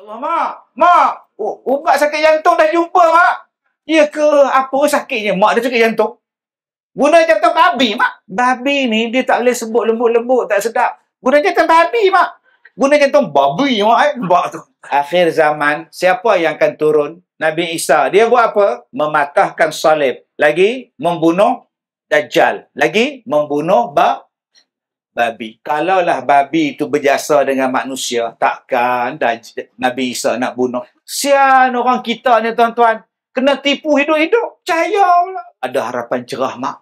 Allah, Mak. Mak, ubat sakit jantung dah jumpa, Mak. Ya ke? Apa sakitnya? Mak dia sakit jantung. Guna jantung babi, Mak. Babi ni dia tak boleh sebut lembut-lembut, tak sedap. Guna jantung babi, Mak. Guna jantung babi, Mak. Mak tu. Akhir zaman, siapa yang akan turun? Nabi Isa. Dia buat apa? Mematahkan salib. Lagi, membunuh Dajjal. Lagi, membunuh babi. Kalaulah babi itu berjasa dengan manusia, takkan Nabi Isa nak bunuh. Sian orang kita ni, tuan-tuan. Kena tipu hidup-hidup. Percayalah. Ada harapan cerah, Mak.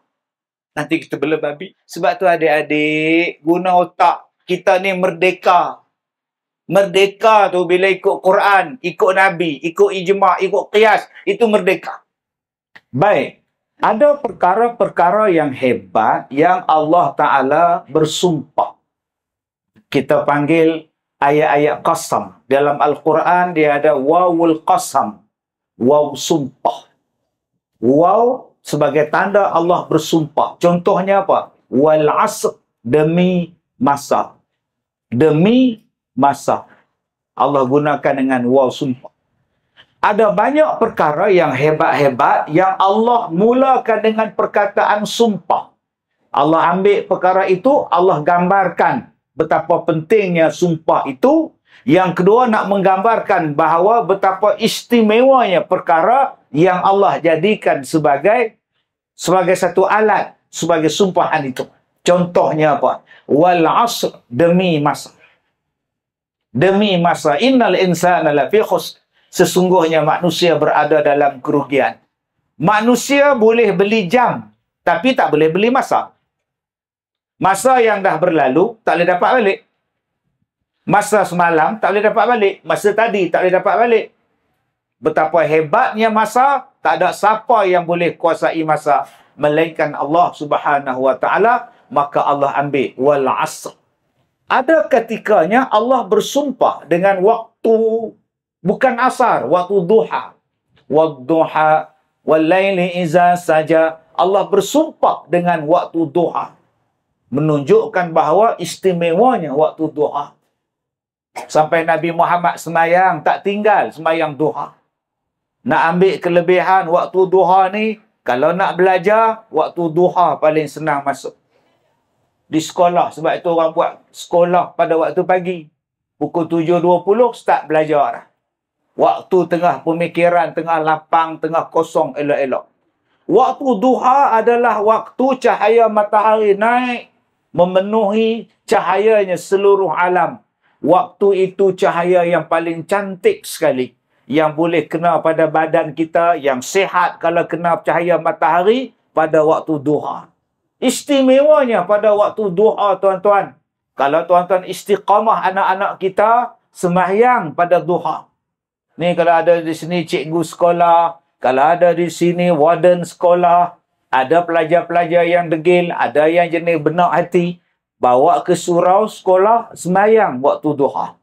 Nanti kita bela babi. Sebab tu adik-adik, guna otak. Kita ni merdeka. Merdeka tu bila ikut Quran, ikut Nabi, ikut ijma', ikut qiyas. Itu merdeka. Baik. Ada perkara-perkara yang hebat yang Allah Ta'ala bersumpah. Kita panggil ayat-ayat qasam. Dalam Al-Quran dia ada wawul qasam. Waw sumpah. Waw sebagai tanda Allah bersumpah. Contohnya apa? Wal asr, demi masa. Demi masa. Allah gunakan dengan waw sumpah. Ada banyak perkara yang hebat-hebat yang Allah mulakan dengan perkataan sumpah. Allah ambil perkara itu, Allah gambarkan betapa pentingnya sumpah itu. Yang kedua, nak menggambarkan bahawa betapa istimewanya perkara yang Allah jadikan sebagai satu alat, sebagai sumpahan itu. Contohnya apa? Wal asr, demi masa. Demi masa. Innal insana lafi khusr. Sesungguhnya manusia berada dalam kerugian. Manusia boleh beli jam, tapi tak boleh beli masa. Masa yang dah berlalu, tak boleh dapat balik. Masa semalam, tak boleh dapat balik. Masa tadi, tak boleh dapat balik. Betapa hebatnya masa, tak ada siapa yang boleh kuasai masa, melainkan Allah Subhanahu Wa Taala. Maka Allah ambil wal asr. Ada ketikanya Allah bersumpah dengan waktu, bukan asar, waktu duha. Wadduha wal-laili iza saja. Allah bersumpah dengan waktu duha. Menunjukkan bahawa istimewanya waktu duha. Sampai Nabi Muhammad semayang, tak tinggal semayang duha. Nak ambil kelebihan waktu duha ni, kalau nak belajar, waktu duha paling senang masuk. Di sekolah, sebab itu orang buat sekolah pada waktu pagi. Pukul 7.20 start belajar. Waktu tengah pemikiran, tengah lapang, tengah kosong, elok-elok. Waktu duha adalah waktu cahaya matahari naik, memenuhi cahayanya seluruh alam. Waktu itu cahaya yang paling cantik sekali. Yang boleh kena pada badan kita, yang sihat kalau kena cahaya matahari pada waktu duha. Istimewanya pada waktu duha, tuan-tuan. Kalau tuan-tuan istiqamah anak-anak kita, sembahyang pada duha. Ni kalau ada di sini cikgu sekolah, kalau ada di sini warden sekolah, ada pelajar-pelajar yang degil, ada yang jenis benak hati, bawa ke surau sekolah, sembahyang waktu duha.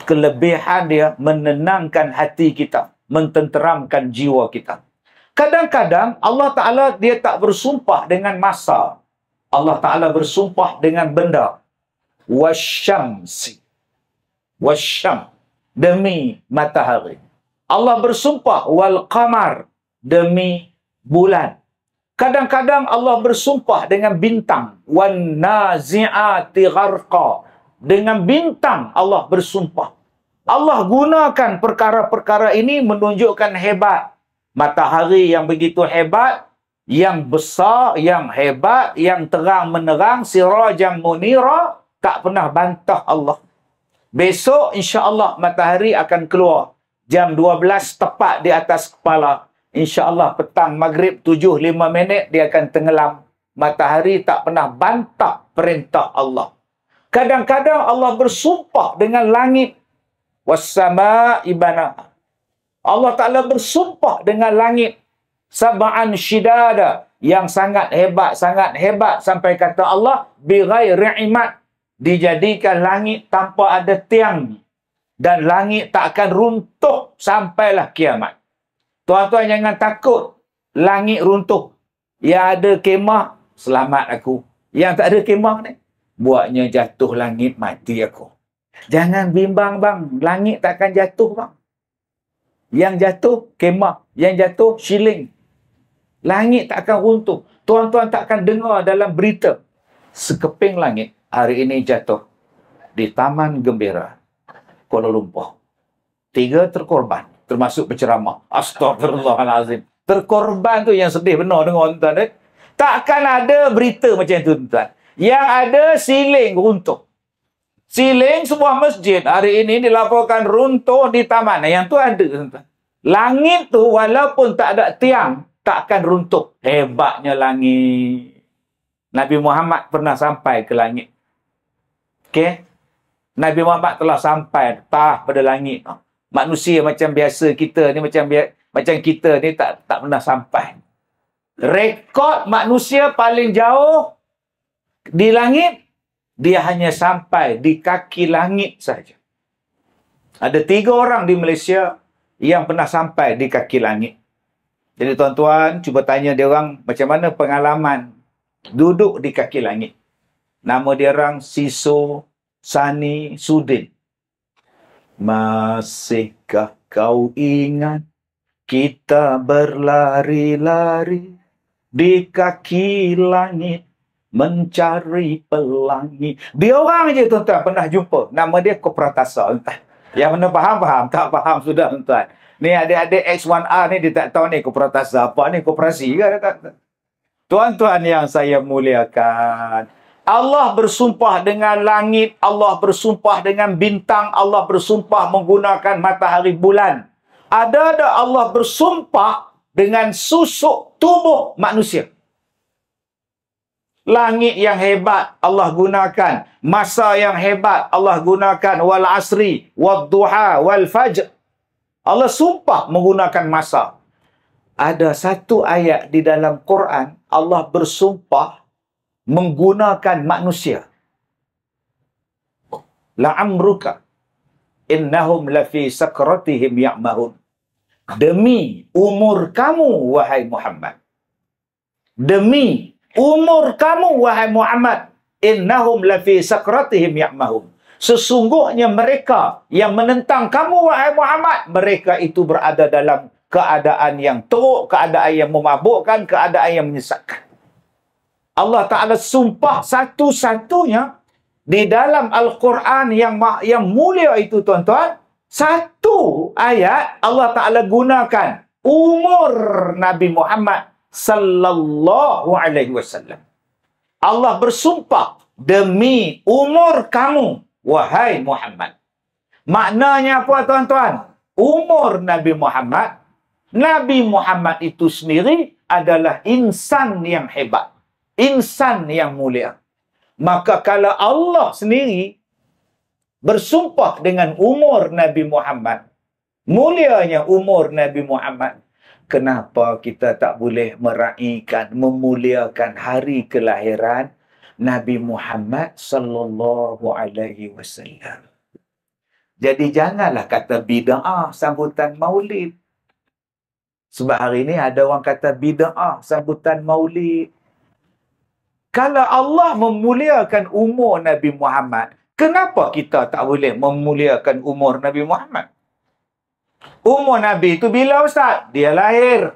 Kelebihan dia menenangkan hati kita, mententeramkan jiwa kita. Kadang-kadang Allah Ta'ala dia tak bersumpah dengan masa. Allah Ta'ala bersumpah dengan benda. Wasyamsi. Wasyam. Demi matahari. Allah bersumpah wal qamar. Demi bulan. Kadang-kadang Allah bersumpah dengan bintang. Wan nazi'ati gharqa. Dengan bintang Allah bersumpah. Allah gunakan perkara-perkara ini menunjukkan hebat. Matahari yang begitu hebat, yang besar, yang hebat, yang terang menerang, sirajam munira, tak pernah bantah Allah. Besok insya-Allah matahari akan keluar jam 12 tepat di atas kepala. InsyaAllah petang maghrib 7:05 dia akan tenggelam. Matahari tak pernah bantah perintah Allah. Kadang-kadang Allah bersumpah dengan langit. Wassama'i banaha. Allah Ta'ala bersumpah dengan langit. Sab'an shidada. Yang sangat hebat sampai kata Allah, bighairi imad. Dijadikan langit tanpa ada tiang. Dan langit tak akan runtuh sampailah kiamat. Tuan-tuan jangan takut langit runtuh. Yang ada kemah, selamat aku. Yang tak ada kemah ni, buatnya jatuh langit, mati aku. Jangan bimbang bang, langit takkan jatuh bang. Yang jatuh kemah, yang jatuh shilling. Langit takkan runtuh. Tuan-tuan takkan dengar dalam berita sekeping langit hari ini jatuh di Taman Gembira, Kuala Lumpur. 3 terkorban, termasuk penceramah. Astagfirullahalazim. Terkorban tu yang sedih benar dengar tuan-tuan. Takkan ada berita macam itu tuan-tuan. Yang ada siling runtuh. Siling sebuah masjid hari ini dilaporkan runtuh di taman. Yang tu ada tuan-tuan. Langit tu walaupun tak ada tiang, takkan runtuh. Hebatnya langit. Nabi Muhammad pernah sampai ke langit. Okey? Nabi Muhammad telah sampai pada langit. Manusia macam biasa kita ni, macam kita ni tak pernah sampai. Rekod manusia paling jauh di langit, dia hanya sampai di kaki langit saja. Ada 3 orang di Malaysia yang pernah sampai di kaki langit. Jadi tuan-tuan, cuba tanya dia orang macam mana pengalaman duduk di kaki langit. Nama dia orang Siso Sani Sudin. Masihkah kau ingat kita berlari-lari di kaki langit mencari pelangi. Dia orang je tuan-tuan pernah jumpa. Nama dia Kopratasa. Yang mana faham-faham, tak faham sudah tuan-tuan. Ni adik-adik X1R ni dia tak tahu ni Kopratasa apa ni, koperasi ke? Tuan-tuan yang saya muliakan, Allah bersumpah dengan langit, Allah bersumpah dengan bintang, Allah bersumpah menggunakan matahari bulan. Ada Allah bersumpah dengan susuk tubuh manusia. Langit yang hebat Allah gunakan, masa yang hebat Allah gunakan, wal asri, wad duha, wal fajr. Allah sumpah menggunakan masa. Ada satu ayat di dalam Quran, Allah bersumpah menggunakan manusia. La'amruka innahum lafi sakratihim ya'mahun. Demi umur kamu, wahai Muhammad. Demi umur kamu, wahai Muhammad. Innahum lafi sakratihim ya'mahun. Sesungguhnya mereka yang menentang kamu, wahai Muhammad, mereka itu berada dalam keadaan yang teruk, keadaan yang memabukkan, keadaan yang menyesatkan. Allah Ta'ala sumpah satu-satunya di dalam Al-Quran yang mulia itu tuan-tuan. Satu ayat Allah Ta'ala gunakan umur Nabi Muhammad sallallahu alaihi wasallam. Allah bersumpah demi umur kamu, wahai Muhammad. Maknanya apa tuan-tuan? Umur Nabi Muhammad, Nabi Muhammad itu sendiri adalah insan yang hebat. Insan yang mulia. Maka kalau Allah sendiri bersumpah dengan umur Nabi Muhammad, mulianya umur Nabi Muhammad, kenapa kita tak boleh meraihkan, memuliakan hari kelahiran Nabi Muhammad sallallahu alaihi wasallam? Jadi janganlah kata bid'ah sambutan maulid. Sebab hari ini ada orang kata bid'ah sambutan maulid. Kalau Allah memuliakan umur Nabi Muhammad, kenapa kita tak boleh memuliakan umur Nabi Muhammad? Umur Nabi itu bila Ustaz? Dia lahir.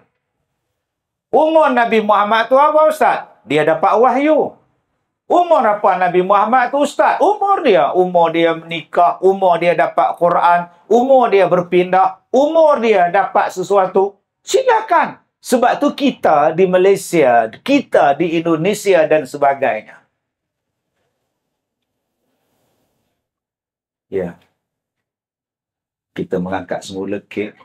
Umur Nabi Muhammad itu apa Ustaz? Dia dapat wahyu. Umur apa Nabi Muhammad itu Ustaz? Umur dia menikah, umur dia dapat Quran, umur dia berpindah, umur dia dapat sesuatu. Silakan. Sebab tu kita di Malaysia, kita di Indonesia dan sebagainya. Ya. Kita mengangkat semula kek.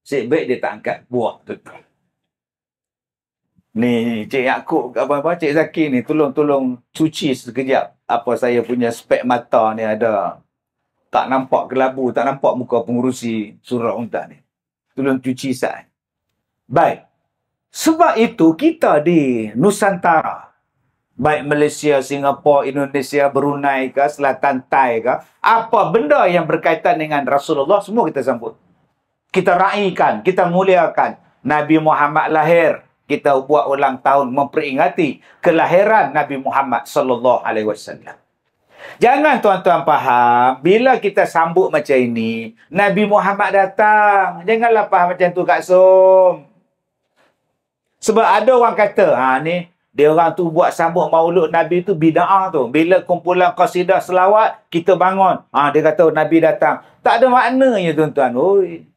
Cik baik dia tak angkat buah tu. Ni Cik Yaakob, apa-apa Cik Zaki ni tolong cuci sekejap apa saya punya spek mata ni ada. Tak nampak kelabu, tak nampak muka pengurusi surau unta ni. Tolong cuci sat. Baik. Sebab itu kita di Nusantara, baik Malaysia, Singapura, Indonesia, Brunei ke, Selatan Thai ke, apa benda yang berkaitan dengan Rasulullah, semua kita sambut. Kita raikan, kita muliakan. Nabi Muhammad lahir. kita buat ulang tahun memperingati kelahiran Nabi Muhammad sallallahu alaihi wasallam. Jangan tuan-tuan faham, bila kita sambut macam ini, Nabi Muhammad datang. Janganlah faham macam tu Kak Som. Sebab ada orang kata, ni dia orang tu buat sambut maulud Nabi tu bid'ah tu. Bila kumpulan qasidah selawat, kita bangun. Dia kata Nabi datang. Tak ada maknanya tuan-tuan. Oi.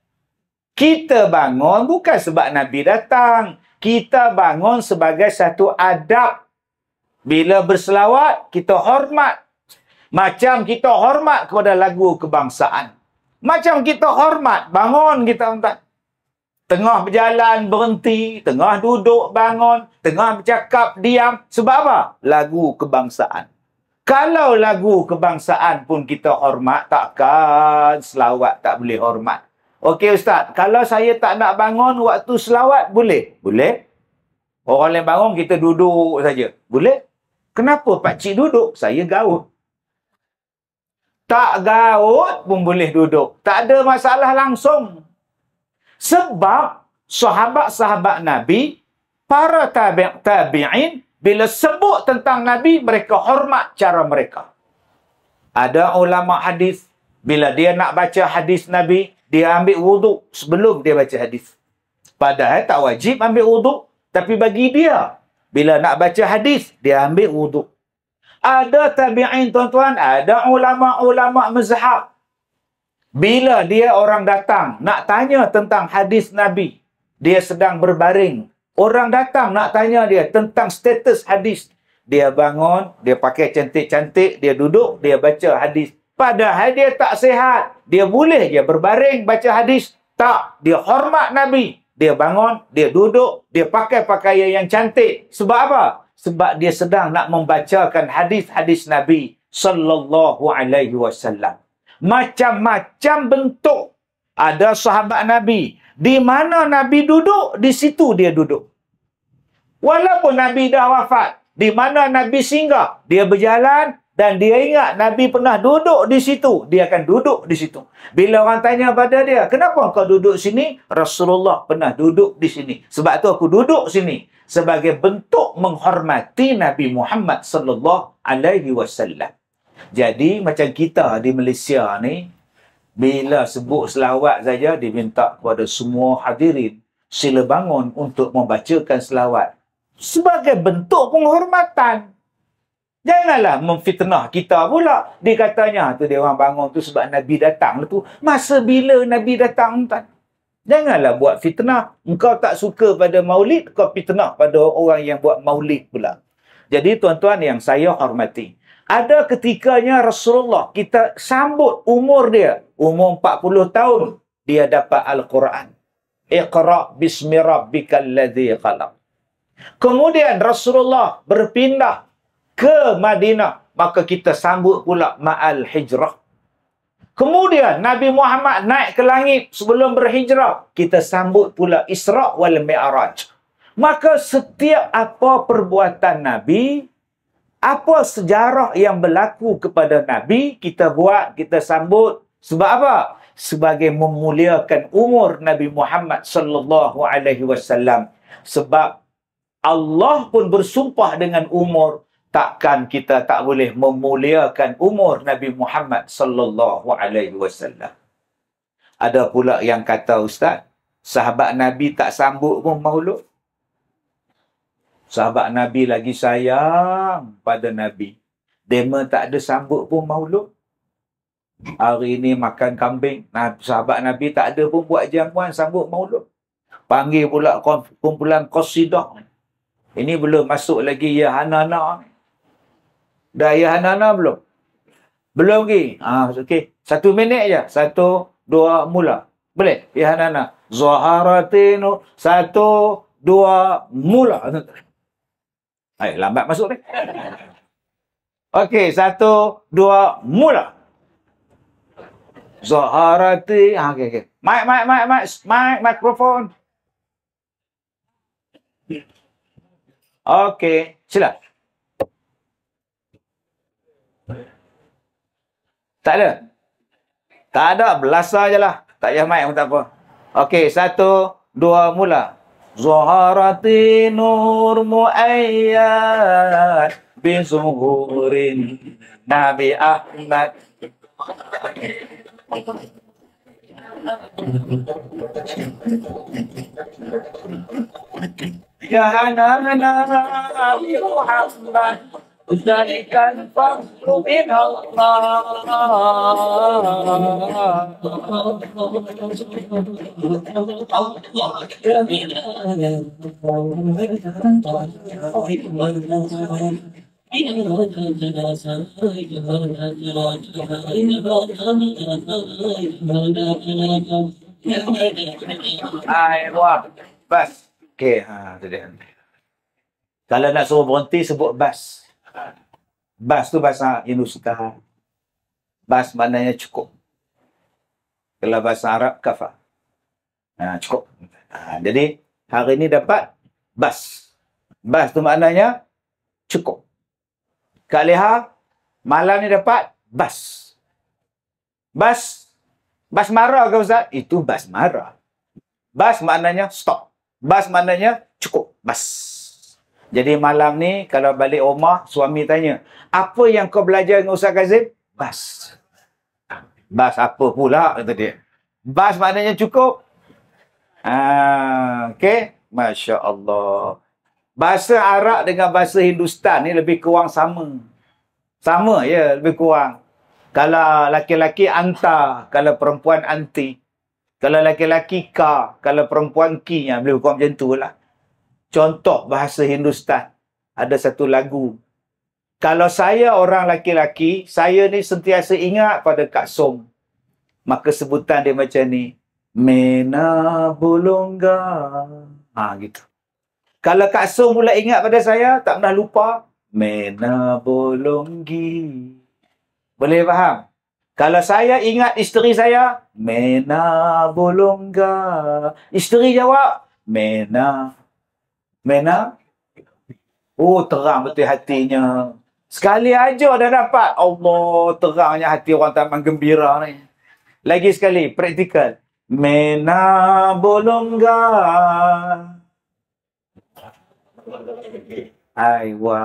Kita bangun bukan sebab Nabi datang. Kita bangun sebagai satu adab. Bila berselawat, kita hormat. Macam kita hormat kepada lagu kebangsaan. Macam kita hormat, bangun kita tuan-tuan. Tengah berjalan, berhenti. Tengah duduk, bangun. Tengah bercakap, diam. Sebab apa? Lagu kebangsaan. Kalau lagu kebangsaan pun kita hormat, takkan selawat tak boleh hormat. Okey Ustaz, kalau saya tak nak bangun waktu selawat, boleh? Boleh. Orang lain bangun, kita duduk saja. Boleh? Kenapa pakcik duduk? Saya gaut. Tak gaut pun boleh duduk. Tak ada masalah langsung. Sebab sahabat-sahabat Nabi, para tabi'in, bila sebut tentang Nabi, mereka hormat cara mereka. Ada ulama hadis, bila dia nak baca hadis Nabi, dia ambil wuduk sebelum dia baca hadis. Padahal tak wajib ambil wuduk, tapi bagi dia, bila nak baca hadis, dia ambil wuduk. Ada tabi'in tuan-tuan, ada ulama-ulama mazhab. Bila dia orang datang nak tanya tentang hadis Nabi, dia sedang berbaring. Orang datang nak tanya dia tentang status hadis. Dia bangun, dia pakai cantik-cantik, dia duduk, dia baca hadis. Padahal dia tak sihat. Dia boleh je berbaring baca hadis. Tak, dia hormat Nabi. Dia bangun, dia duduk, dia pakai pakaian yang cantik. Sebab apa? Sebab dia sedang nak membacakan hadis-hadis Nabi sallallahu alaihi wasallam. Macam-macam bentuk. Ada sahabat Nabi. Di mana Nabi duduk, di situ dia duduk. Walaupun Nabi dah wafat, di mana Nabi singgah, dia berjalan dan dia ingat Nabi pernah duduk di situ, dia akan duduk di situ. Bila orang tanya pada dia, kenapa kau duduk sini? Rasulullah pernah duduk di sini. Sebab tu aku duduk sini. Sebagai bentuk menghormati Nabi Muhammad sallallahu alaihi wasallam. Jadi macam kita di Malaysia ni, bila sebut selawat saja, diminta kepada semua hadirin sila bangun untuk membacakan selawat sebagai bentuk penghormatan. Janganlah memfitnah kita pula. Dia katanya tu dia orang bangun tu sebab Nabi datang tu. Masa bila Nabi datang tuan? Janganlah buat fitnah. Engkau tak suka pada maulid, kau fitnah pada orang yang buat maulid pula. Jadi tuan-tuan yang saya hormati, ada ketikanya Rasulullah, kita sambut umur dia. Umur 40 tahun, dia dapat Al-Quran. Iqra' bismi rabbikal ladzi khalaq. Kemudian Rasulullah berpindah ke Madinah. Maka kita sambut pula ma'al hijrah. Kemudian Nabi Muhammad naik ke langit sebelum berhijrah. Kita sambut pula Isra' wal Mi'raj. Maka setiap apa perbuatan Nabi, apa sejarah yang berlaku kepada Nabi, kita buat, kita sambut. Sebab apa? Sebagai memuliakan umur Nabi Muhammad sallallahu alaihi wasallam. Sebab Allah pun bersumpah dengan umur. Takkan kita tak boleh memuliakan umur Nabi Muhammad sallallahu alaihi wasallam. Ada pula yang kata, Ustaz, sahabat Nabi tak sambut pun maulud. Sahabat Nabi lagi sayang pada Nabi. Dema tak ada sambut pun maulud. Hari ini makan kambing. Sahabat Nabi tak ada pun buat jamuan sambut maulud. Panggil pula kumpulan qasidah. Ini belum masuk lagi ya Hanana. Dah ya Hanana belum? Belum lagi. Okey. 1 minit je. 1, 2, mula. Boleh? Ya Hanana. Zaharatinu. 1, 2, mula. Lambat masuk ni. Okey. 1, 2, mula. Zaharati. Okey. Mic, mikrofon. Okey. Sila. Tak ada? Tak ada. Belasa je lah. Tak payah mic pun tak apa. Okey. 1, 2, mula. Zuharati nur muayyad bizuhurin Nabi Ahmad. Ya hana Nabi Muhammad Zalikan fadlu min Allah. Wah, bas. Okey, tu dia. Kalau nak suruh berhenti sebut bas. Bas tu bahasa Hindustan. Bas maknanya cukup. Kalau bahasa Arab kafa. Cukup. Jadi hari ini dapat bas. Bas tu maknanya cukup. Kak Leha malam ni dapat bas. Bas marah ke Ustaz? Itu bas marah. Bas maknanya stop. Bas maknanya cukup. Bas. Jadi malam ni kalau balik rumah suami tanya, apa yang kau belajar dengan Ustaz Kazim? Bas. Bas apa pula kata dia. Bas maknanya cukup. Okey, Masya Allah. Bahasa Arab dengan bahasa Hindustan ni lebih kurang sama. Sama ya, lebih kurang. Kalau laki-laki anta, kalau perempuan anti. Kalau laki-laki ka, kalau perempuan ki, lebih kurang macam tu lah. Contoh bahasa Hindustan. Ada satu lagu. Kalau saya orang laki-laki, saya ni sentiasa ingat pada Kak Som. Maka sebutan dia macam ni. Mena Bolongga. Gitu. Kalau Kak Som pula ingat pada saya, tak pernah lupa. Mena Bolonggi. Boleh faham? Kalau saya ingat isteri saya, Mena Bolongga. Isteri jawab, Mena. Oh, terang betul hatinya. Sekali aja dah dapat. Allah, terangnya hati orang Taman Gembira ni. Lagi sekali, praktikal. Mena Bolongga. Aiwa.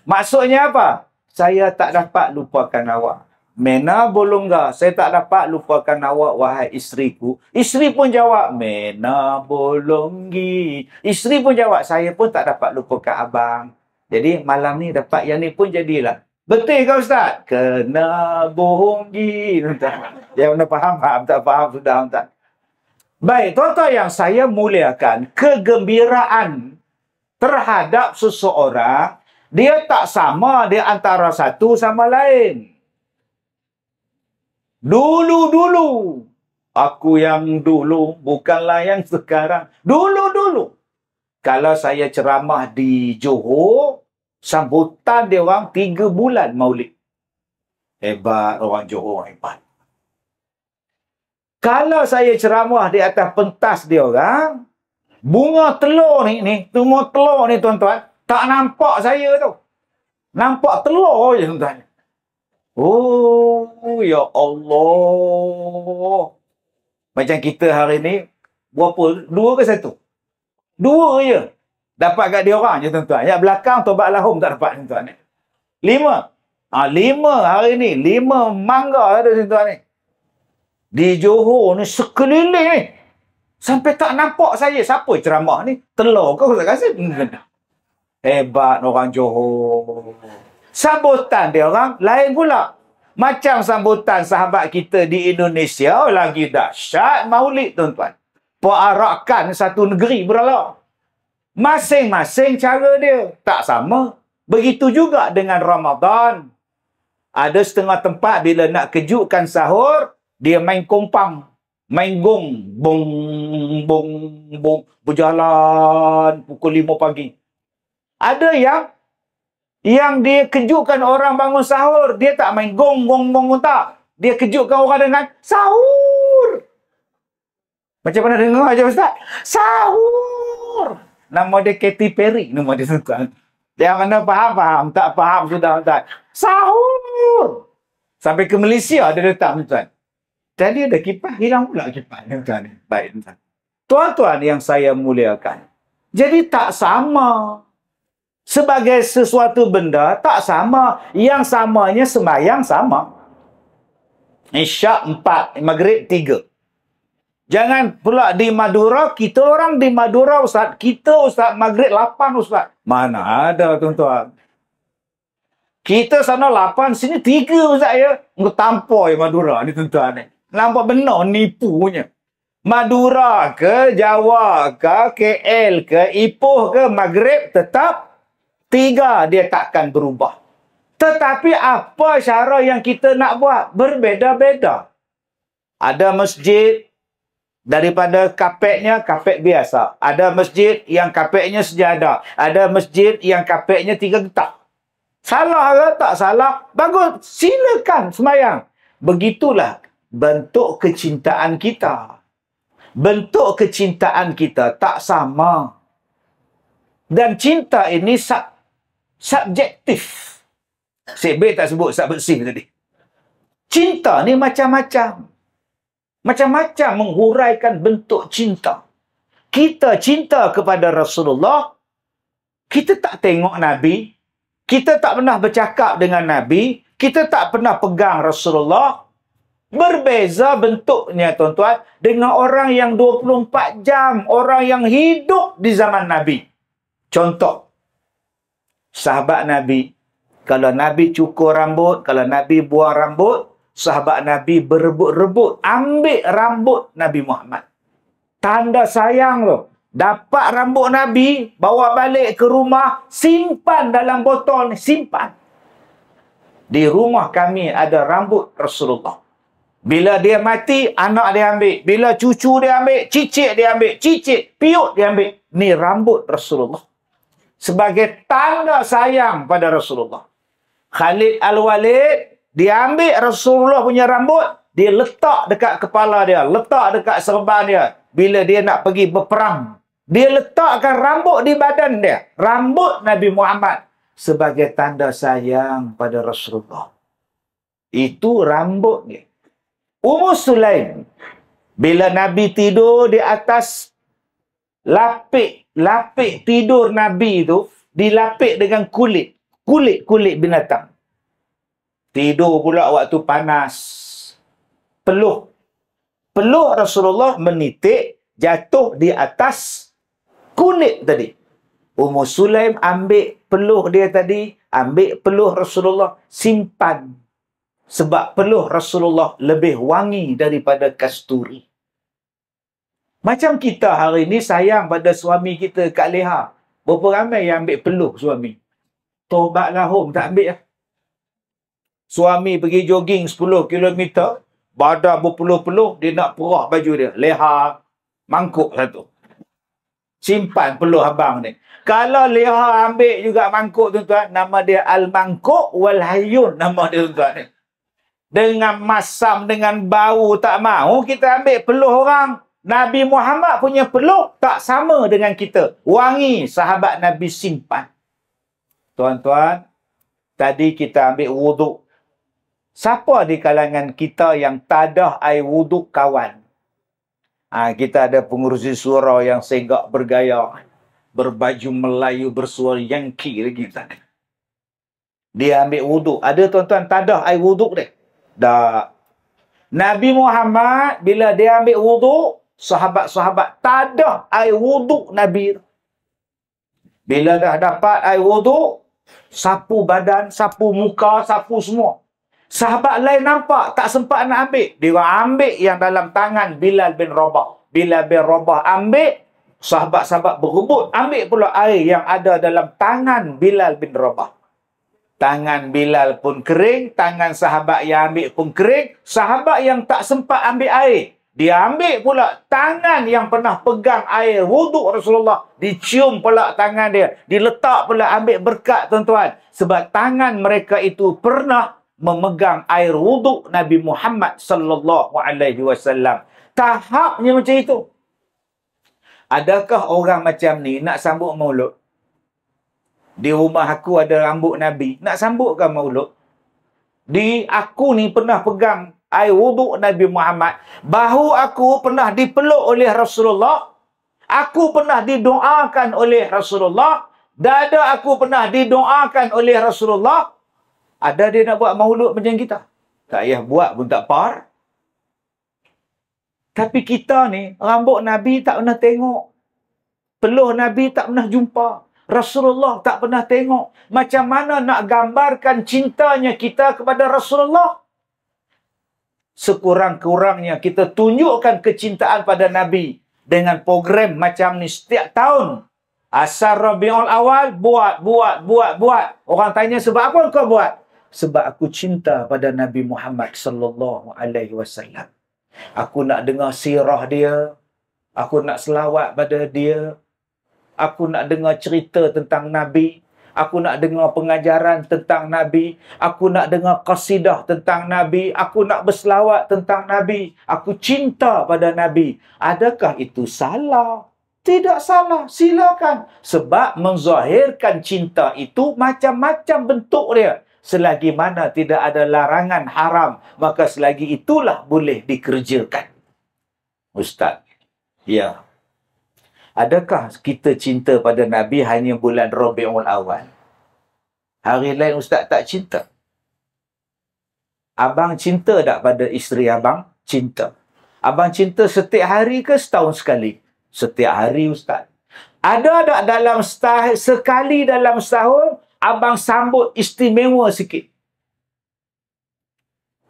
Maksudnya apa? Saya tak dapat lupakan awak. Mena Bolongga. Saya tak dapat lupakan awak, wahai isteriku. Isteri pun jawab, Mena Bolonggi. Isteri pun jawab, saya pun tak dapat lupakan abang. Jadi malam ni dapat yang ni pun jadilah. Betul ke Ustaz? Kena bohongi. Yang mana faham? Tak faham sudah Ustaz. Baik, tuan-tuan yang saya muliakan, kegembiraan terhadap seseorang, dia tak sama di antara satu sama lain. Dulu-dulu. Aku yang dulu, bukanlah yang sekarang. Dulu-dulu. Kalau saya ceramah di Johor, sambutan dia orang 3 bulan maulid. Hebat orang Johor, hebat. Kalau saya ceramah di atas pentas dia orang, bunga telur ni, bunga telur ni tuan-tuan, tak nampak saya tu. Nampak telur je tuan-tuan. Oh, ya Allah. Macam kita hari ni, berapa? 2 ke 1? 2 je. Dapat kat dia orang je tuan-tuan. Yang belakang Tobat Lahum tak dapat tuan-tuan. 5. 5 hari ni. 5 mangga ada tuan-tuan ni. Di Johor ni sekeliling ni. Sampai tak nampak saya. Siapa ceramah ni? Telur ke Ustaz Kasim? Hebat orang Johor. Sambutan dia orang lain pula. Macam sambutan sahabat kita di Indonesia, lagi dahsyat maulid tuan-tuan. Perarakan satu negeri berala. Masing-masing cara dia. Tak sama. Begitu juga dengan Ramadan. Ada setengah tempat bila nak kejutkan sahur, dia main kompang. Main gong. Bong, bong, bong. Berjalan pukul 5 pagi. Ada yang dia kejutkan orang bangun sahur. Dia tak main gong, gong, gong, tak. Dia kejutkan orang dengan sahur. Macam mana dengar aja Ustaz? Sahur. Nama dia Katy Perry. Nama dia tuan. Yang mana faham? Tak faham sudah Ustaz. Sahur. Sampai ke Malaysia dia datang tuan. Jadi ada kipas, hilang pula kipas tuan. Baik tuan. Tuan-tuan yang saya muliakan. Jadi tak sama. Sebagai sesuatu benda, tak sama. Yang samanya sembahyang sama. Isyak 4, Maghrib 3. Jangan pula di Madura, kita orang di Madura, Ustaz. Kita, Ustaz, Maghrib 8, Ustaz. Mana ada, tuan-tuan. Kita sana 8, sini 3, Ustaz, ya. Tampoi Madura ni, tuan-tuan. Nampak benar nipunya. Madura ke, Jawa ke, KL ke, Ipoh ke, Maghrib tetap 3, dia takkan berubah. Tetapi apa cara yang kita nak buat? Berbeza-beza. Ada masjid daripada kapeknya, kapek biasa. Ada masjid yang kapeknya sejadah. Ada masjid yang kapeknya 3 getah. Salah ke? Tak salah. Bagus. Silakan sembahyang. Begitulah bentuk kecintaan kita. Bentuk kecintaan kita tak sama. Dan cinta ini subjektif. Syekh B tak sebut subversif tadi. Cinta ni macam-macam. Macam-macam menghuraikan bentuk cinta. Kita cinta kepada Rasulullah. Kita tak tengok Nabi. Kita tak pernah bercakap dengan Nabi. Kita tak pernah pegang Rasulullah. Berbeza bentuknya, tuan-tuan, dengan orang yang 24 jam. Orang yang hidup di zaman Nabi. Contoh. Sahabat Nabi. Kalau Nabi cukur rambut, kalau Nabi buang rambut, sahabat Nabi berebut-rebut ambil rambut Nabi Muhammad. Tanda sayang tu. Dapat rambut Nabi, bawa balik ke rumah, simpan dalam botol ni, simpan. Di rumah kami ada rambut Rasulullah. Bila dia mati, anak dia ambil. Bila cucu dia ambil, cicit dia ambil. Cicit, piut dia ambil. Ni rambut Rasulullah. Sebagai tanda sayang pada Rasulullah. Khalid Al-Walid, dia ambil Rasulullah punya rambut, dia letak dekat kepala dia, letak dekat serban dia. Bila dia nak pergi berperang, dia letakkan rambut di badan dia. Rambut Nabi Muhammad sebagai tanda sayang pada Rasulullah. Itu rambut dia. Ummu Sulaim, bila Nabi tidur di atas lapik tidur Nabi itu, dilapik dengan kulit binatang. Tidur pula waktu panas. Peluh Rasulullah menitik, jatuh di atas kulit tadi. Ummu Sulaim ambil peluh dia tadi, ambil peluh Rasulullah, simpan. Sebab peluh Rasulullah lebih wangi daripada kasturi. Macam kita hari ini sayang pada suami kita kat leha. Berapa ramai yang ambil peluh suami? Tobatlah home, tak ambil lah. Suami pergi jogging 10 km, badan berpeluh-peluh, dia nak perah baju dia. Leha, mangkuk satu. Simpan peluh abang ni. Kalau leha ambil juga mangkuk, tuan-tuan, nama dia Al-Mangkuk Wal-Hayyun, nama dia, tuan-tuan ni. Dengan masam, dengan bau, tak mahu kita ambil peluh orang. Nabi Muhammad punya peluh tak sama dengan kita. Wangi, sahabat Nabi simpan. Tuan-tuan, tadi kita ambil wuduk. Siapa di kalangan kita yang tak ada air wuduk kawan? Kita ada pengurusi suara yang senggak bergaya. Berbaju Melayu, bersuara Yankee lagi. Dia ambil wuduk. Ada tuan-tuan tak ada air wuduk dia? Tak. Nabi Muhammad bila dia ambil wuduk, sahabat-sahabat tak ada air wuduk Nabi. Bila dah dapat air wuduk, sapu badan, sapu muka, sapu semua. Sahabat lain nampak tak sempat nak ambil. Dia ambil yang dalam tangan Bilal bin Rabah. Bilal bin Rabah ambil, sahabat-sahabat berebut ambil pula air yang ada dalam tangan Bilal bin Rabah. Tangan Bilal pun kering, tangan sahabat yang ambil pun kering. Sahabat yang tak sempat ambil air, dia ambil pula tangan yang pernah pegang air wuduk Rasulullah. Dicium pula tangan dia. Diletak pula ambil berkat, tuan-tuan. Sebab tangan mereka itu pernah memegang air wuduk Nabi Muhammad sallallahu alaihi wasallam. Tahapnya macam itu. Adakah orang macam ni nak sambut maulud? Di rumah aku ada rambut Nabi. Nak sambutkan maulud? Di aku ni pernah pegang air wuduk Nabi Muhammad. Bahu aku pernah dipeluk oleh Rasulullah. Aku pernah didoakan oleh Rasulullah. Dada aku pernah didoakan oleh Rasulullah. Ada dia nak buat maulud macam kita? Tak payah buat pun tak par. Tapi kita ni, rambut Nabi tak pernah tengok. Peluh Nabi tak pernah jumpa. Rasulullah tak pernah tengok. Macam mana nak gambarkan cintanya kita kepada Rasulullah? Sekurang-kurangnya kita tunjukkan kecintaan pada Nabi dengan program macam ni setiap tahun. Asar Rabiul Awal, buat. Orang tanya, sebab apa kau buat? Sebab aku cinta pada Nabi Muhammad sallallahu alaihi wasallam. Aku nak dengar sirah dia. Aku nak selawat pada dia. Aku nak dengar cerita tentang Nabi. Aku nak dengar pengajaran tentang Nabi. Aku nak dengar qasidah tentang Nabi. Aku nak berselawat tentang Nabi. Aku cinta pada Nabi. Adakah itu salah? Tidak salah. Silakan. Sebab menzahirkan cinta itu macam-macam bentuk dia. Selagi mana tidak ada larangan haram, maka selagi itulah boleh dikerjakan. Ustaz, ya. Adakah kita cinta pada Nabi hanya bulan Rabiul Awal? Hari lain Ustaz tak cinta? Abang cinta tak pada isteri abang? Cinta. Abang cinta setiap hari ke setahun sekali? Setiap hari Ustaz. Ada tak dalam sekali dalam setahun, abang sambut istimewa sikit?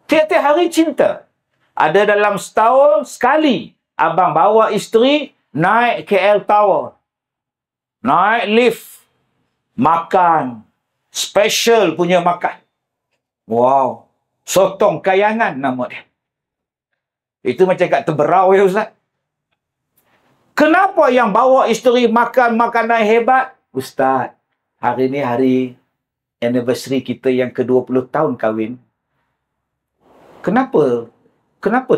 Tiap-tiap hari cinta. Ada dalam setahun sekali, abang bawa isteri naik KL Tower. Naik lift. Makan. Special punya makan. Wow. Sotong kayangan nama dia. Itu macam kat Teberau ya Ustaz. Kenapa yang bawa isteri makan makanan hebat? Ustaz, hari ni hari anniversary kita yang ke-20 tahun kahwin. Kenapa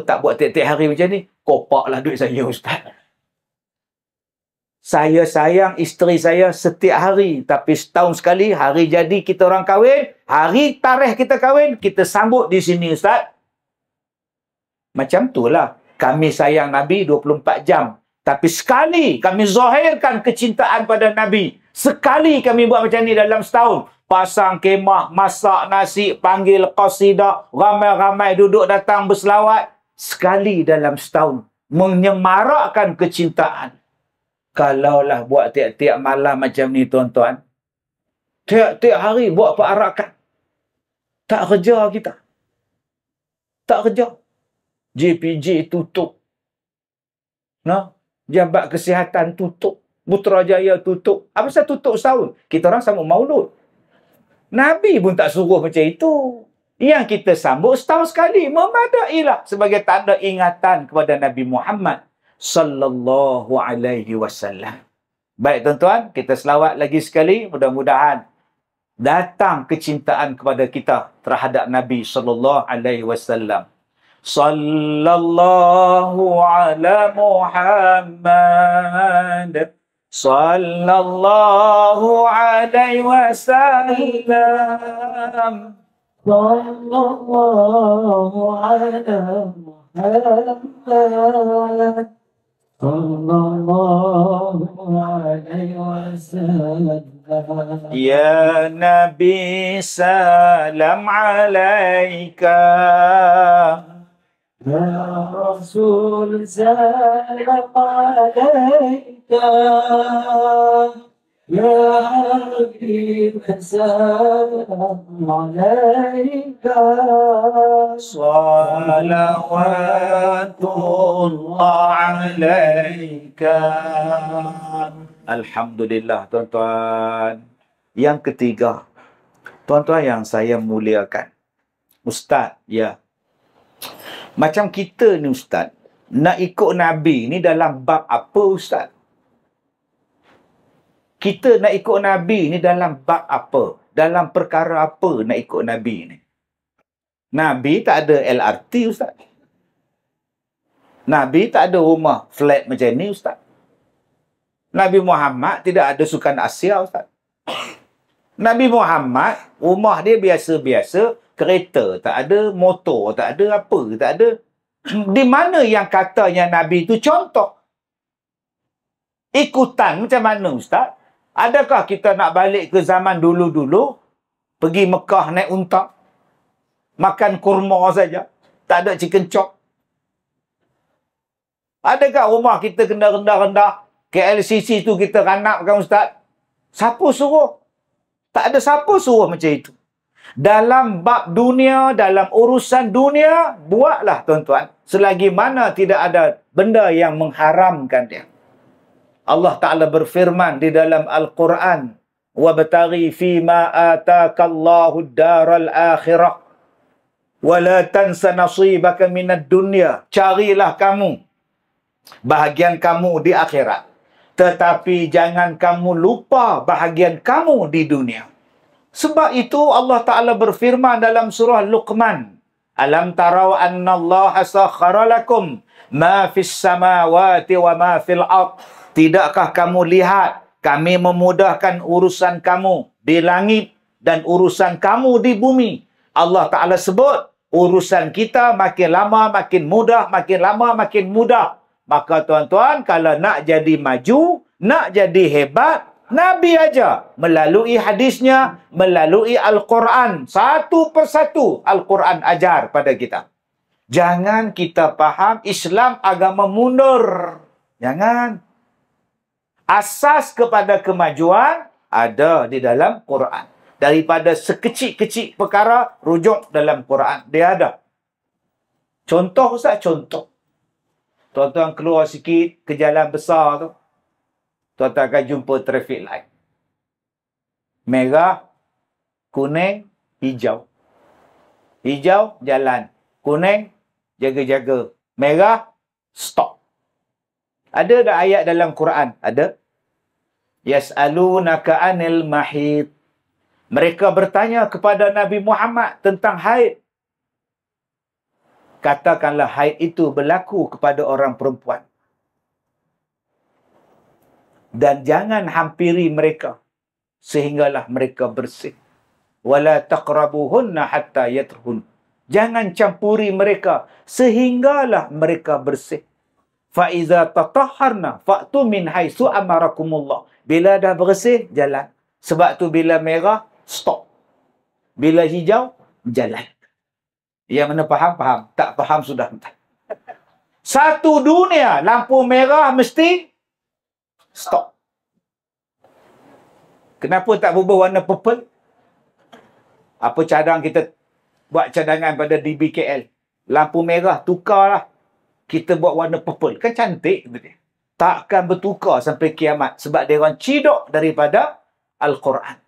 tak buat tiap-tiap hari macam ni? Kopaklah duit saya Ustaz. Saya sayang isteri saya setiap hari. Tapi setahun sekali, hari jadi kita orang kahwin, hari tarikh kita kahwin, kita sambut di sini Ustaz. Macam itulah. Kami sayang Nabi 24 jam. Tapi sekali kami zahirkan kecintaan pada Nabi. Sekali kami buat macam ni dalam setahun. Pasang kemah, masak nasi, panggil qasidah, ramai-ramai duduk datang berselawat. Sekali dalam setahun. Menyemarakkan kecintaan. Kalaulah buat tiap-tiap malam macam ni tuan-tuan. Tiap-tiap hari buat perarakan. Tak kerja kita. Tak kerja. JPJ tutup. Nah, Jabat Kesihatan tutup. Putrajaya tutup. Apa sebab tutup setahun? Kita orang sambut maulud. Nabi pun tak suruh macam itu. Yang kita sambut setahun sekali. Memadailah sebagai tanda ingatan kepada Nabi Muhammad sallallahu alaihi wasallam. Baik tuan-tuan, kita selawat lagi sekali. Mudah-mudahan datang kecintaan kepada kita terhadap Nabi sallallahu alaihi wasallam. Sallallahu ala Muhammad sallallahu alaihi wasallam. Sallallahu ala Muhammad sallallahu alaihi wasallam. Ya Nabi salam alaika. Ya Rasul salam alaika. Ya Habib salam alaika. Salawatullah alaika. Alhamdulillah tuan-tuan. Yang ketiga, tuan-tuan yang saya muliakan. Ustaz, ya. Macam kita ni Ustaz, nak ikut Nabi ni dalam bab apa Ustaz? Kita nak ikut Nabi ni dalam bab apa? Dalam perkara apa nak ikut Nabi ni? Nabi tak ada LRT Ustaz. Nabi tak ada rumah flat macam ni Ustaz. Nabi Muhammad tidak ada sukan Asia Ustaz. Nabi Muhammad, rumah dia biasa-biasa, kereta tak ada, motor tak ada, apa tak ada. Di mana yang katanya Nabi itu contoh? Ikutan macam mana, Ustaz? Adakah kita nak balik ke zaman dulu-dulu? Pergi Mekah naik unta? Makan kurma saja? Tak ada chicken chop? Adakah rumah kita kena rendah-rendah? KLCC tu kita ranapkan, Ustaz? Siapa suruh? Tak ada siapa suruh macam itu. Dalam bab dunia, dalam urusan dunia, buatlah tuan-tuan. Selagi mana tidak ada benda yang mengharamkan dia. Allah Ta'ala berfirman di dalam Al-Quran, وَابْتَغِي فِي مَا آتَاكَ اللَّهُ الدَّارَ الْآخِرَةِ وَلَا تَنْسَ نَصِيبَكَ مِنَ الدُّنْيَا. Carilah kamu bahagian kamu di akhirat. Tetapi jangan kamu lupa bahagian kamu di dunia. Sebab itu Allah Ta'ala berfirman dalam surah Luqman, Alam tarau anna Allah sakhara lakum ma fis samawati wa ma fil ard. Tidakkah kamu lihat kami memudahkan urusan kamu di langit dan urusan kamu di bumi. Allah Ta'ala sebut urusan kita makin lama makin mudah, makin lama makin mudah. Maka tuan-tuan, kalau nak jadi maju, nak jadi hebat, Nabi aja melalui hadisnya, melalui Al-Quran. Satu persatu Al-Quran ajar pada kita. Jangan kita faham Islam agama mundur. Jangan. Asas kepada kemajuan ada di dalam Quran. Daripada sekecil-kecil perkara, rujuk dalam Quran. Dia ada. Contoh, Ustaz, contoh. Tuan-tuan keluar sikit ke jalan besar tu, tuan-tuan akan jumpa traffic light. Merah, kuning, hijau. Hijau, jalan. Kuning, jaga-jaga. Merah, stop. Ada tak ayat dalam Quran? Ada. Yas'alunaka anil mahid. Mereka bertanya kepada Nabi Muhammad tentang haid. Katakanlah haid itu berlaku kepada orang perempuan. Dan jangan hampiri mereka sehinggalah mereka bersih. Wala taqrabuhunna hatta yatrhun. Jangan campuri mereka sehinggalah mereka bersih. Fa iza tatahharna fa'tu min haitsu amarakumullah. Bila dah bersih, jalan. Sebab tu bila merah, stop. Bila hijau, jalan. Yang mana faham, faham. Tak faham, sudah. Satu dunia, lampu merah mesti stop. Kenapa tak berubah warna purple? Apa cadang kita buat cadangan pada DBKL? Lampu merah, tukarlah. Kita buat warna purple. Kan cantik. Takkan bertukar sampai kiamat. Sebab dia orang ciduk daripada Al-Quran.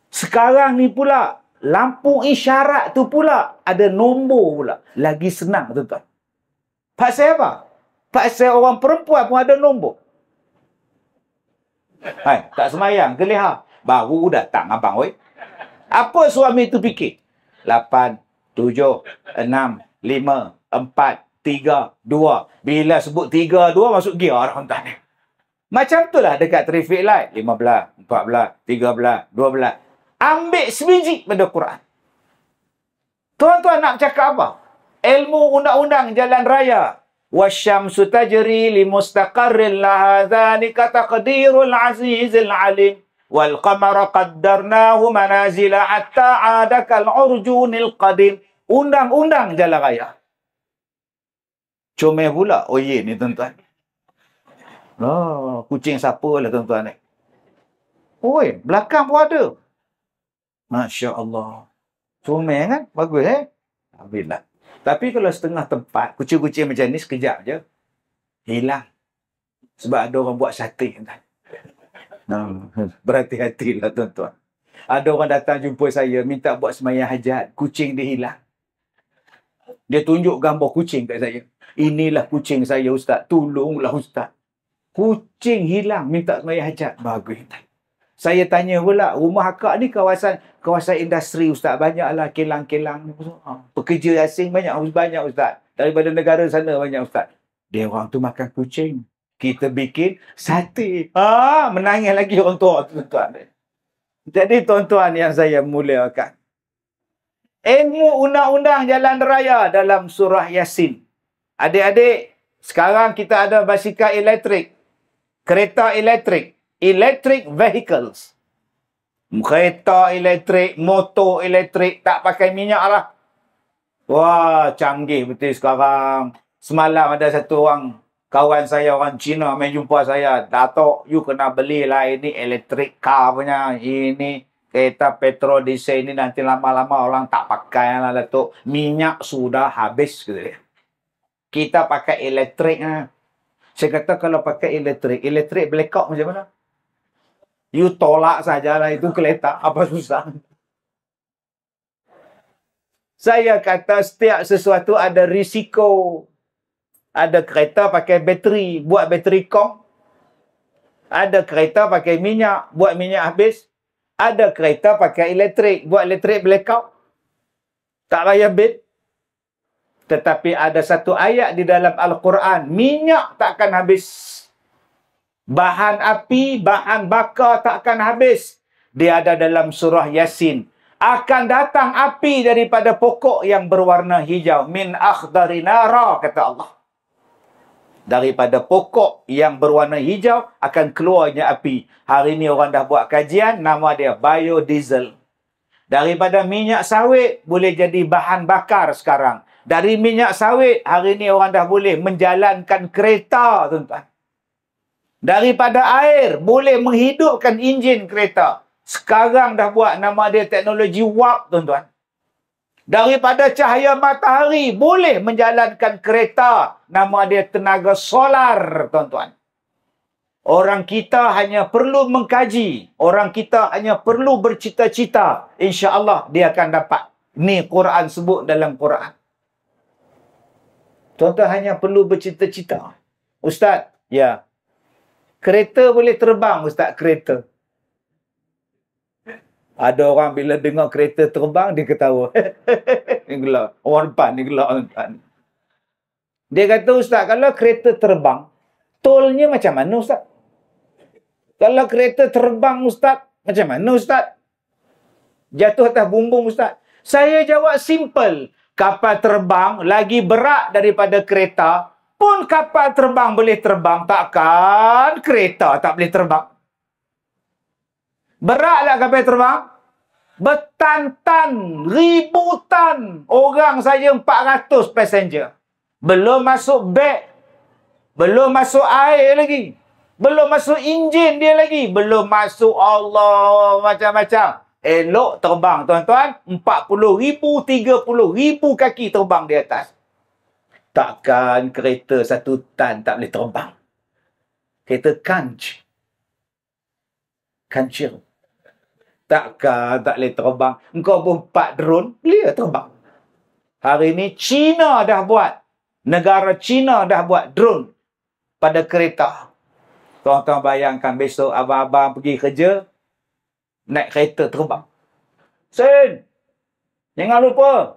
Sekarang ni pula, lampu isyarat tu pula ada nombor pula. Lagi senang, tuan-tuan. Pasal apa? Pasal orang perempuan pun ada nombor. Hai, tak semayang, gelihah. Baru datang abang, oi. Apa suami tu fikir? 8, 7, 6, 5, 4, 3, 2. Bila sebut 3, 2, masuk gear tuan-tuan ni. Macam tu lah dekat traffic light. 15, 14, 13, 12. Ambil sebiji pada Quran. Tuan-tuan nak cakap apa? Ilmu undang-undang jalan raya. Wasyamsu tajri limustaqarrin laha dzalika taqdirul azizil alim. Wal qamara qaddarnahu manazila hatta 'ada kal urjunil qadim. Undang-undang jalan raya. Comel pula. Oh ye ni tuan-tuan. Oh, kucing siapa lah tuan-tuan ni. Oi, belakang pun ada. Masya Allah. Comel kan? Bagus Alhamdulillah. Tapi kalau setengah tempat, kucing-kucing macam ni sekejap je. Hilang. Sebab ada orang buat sate. Berhati-hatilah tuan-tuan. Ada orang datang jumpa saya, minta buat sembahyang hajat. Kucing dia hilang. Dia tunjuk gambar kucing kat saya. Inilah kucing saya, Ustaz. Tolonglah, Ustaz. Kucing hilang, minta sembahyang hajat. Bagus. Saya tanya pula, rumah akak ni kawasan industri, Ustaz. Banyaklah kilang-kilang. Pekerja asing banyak Ustaz. Daripada negara sana banyak, Ustaz. Dia orang tu makan kucing. Kita bikin sate. Menangis lagi orang tua, tuan-tuan. Jadi, tuan-tuan yang saya muliakan. Ilmu undang-undang jalan raya dalam surah Yasin. Adik-adik, sekarang kita ada basikal elektrik. Kereta elektrik. Electric vehicles. Kereta elektrik, motor elektrik, tak pakai minyak lah. Wah, canggih betul sekarang. Semalam ada satu orang, kawan saya, orang Cina, main jumpa saya. Datuk, you kena belilah ini elektrik car punya. Ini kereta petrol diesel ini nanti lama-lama orang tak pakai lah, Datuk. Minyak sudah habis. Gitu dia. Kita pakai elektrik. Saya kata kalau pakai elektrik blackout macam mana? You tolak sajalah itu kereta. Apa susah? Saya kata setiap sesuatu ada risiko. Ada kereta pakai bateri, buat bateri kong. Ada kereta pakai minyak, buat minyak habis. Ada kereta pakai elektrik, buat elektrik blackout. Tak payah bil. Tetapi ada satu ayat di dalam Al-Quran. Minyak takkan habis. Bahan api, bahan bakar takkan habis. Dia ada dalam surah Yasin. Akan datang api daripada pokok yang berwarna hijau. Min akhdari nara, kata Allah. Daripada pokok yang berwarna hijau akan keluarnya api. Hari ini orang dah buat kajian, nama dia biodiesel. Daripada minyak sawit boleh jadi bahan bakar sekarang. Dari minyak sawit, hari ini orang dah boleh menjalankan kereta, tuan-tuan. Daripada air, boleh menghidupkan enjin kereta. Sekarang dah buat nama dia teknologi warp, tuan-tuan. Daripada cahaya matahari, boleh menjalankan kereta. Nama dia tenaga solar, tuan-tuan. Orang kita hanya perlu mengkaji. Orang kita hanya perlu bercita-cita. InsyaAllah dia akan dapat. Ni Quran sebut dalam Quran. Tuan-tuan hanya perlu bercita-cita. Ustaz, ya. Kereta boleh terbang, Ustaz, kereta. Ada orang bila dengar kereta terbang, dia ketawa. Dia gelak. Orang depan, dia gelak. Dia kata, Ustaz, kalau kereta terbang, tolnya macam mana, Ustaz? Kalau kereta terbang, Ustaz, macam mana, Ustaz? Jatuh atas bumbung, Ustaz. Saya jawab simple. Kapal terbang lagi berat daripada kereta. Pun kapal terbang boleh terbang. Takkan kereta tak boleh terbang? Beratlah kapal terbang. Bertan-tan, ributan orang saja 400 passenger. Belum masuk beg. Belum masuk air lagi. Belum masuk enjin dia lagi. Belum masuk Allah macam-macam. Elok terbang, tuan-tuan. 40,000, 30,000 kaki terbang di atas. Takkan kereta 1 tan tak boleh terbang. Kereta kancil. Takkan tak boleh terbang. Engkau pun 4 drone, boleh terbang. Hari ini China dah buat. Negara China dah buat drone pada kereta. Tuan-tuan bayangkan besok abang-abang pergi kerja, naik kereta terbang. Sen, jangan lupa.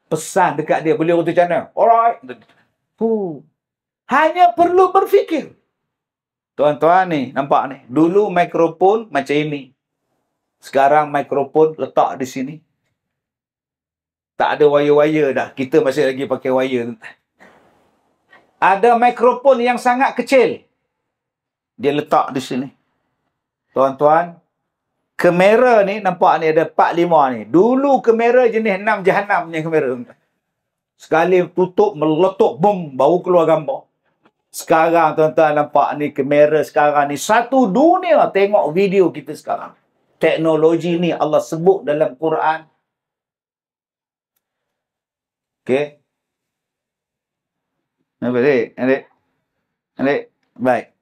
Pesan dekat dia, boleh urut macam mana? Alright. Hanya perlu berfikir. Tuan-tuan ni, nampak ni. Dulu mikrofon macam ini. Sekarang mikrofon letak di sini. Tak ada wire-wire dah. Kita masih lagi pakai wire. Ada mikrofon yang sangat kecil. Dia letak di sini. Tuan-tuan, kamera ni, nampak ni ada 4-5 ni. Dulu kamera jenis 6 jahanam punya kamera. Sekali tutup, meletup, boom, baru keluar gambar. Sekarang tuan-tuan nampak ni kamera sekarang ni. Satu dunia tengok video kita sekarang. Teknologi ni Allah sebut dalam Quran. Okey. Adik. Baik.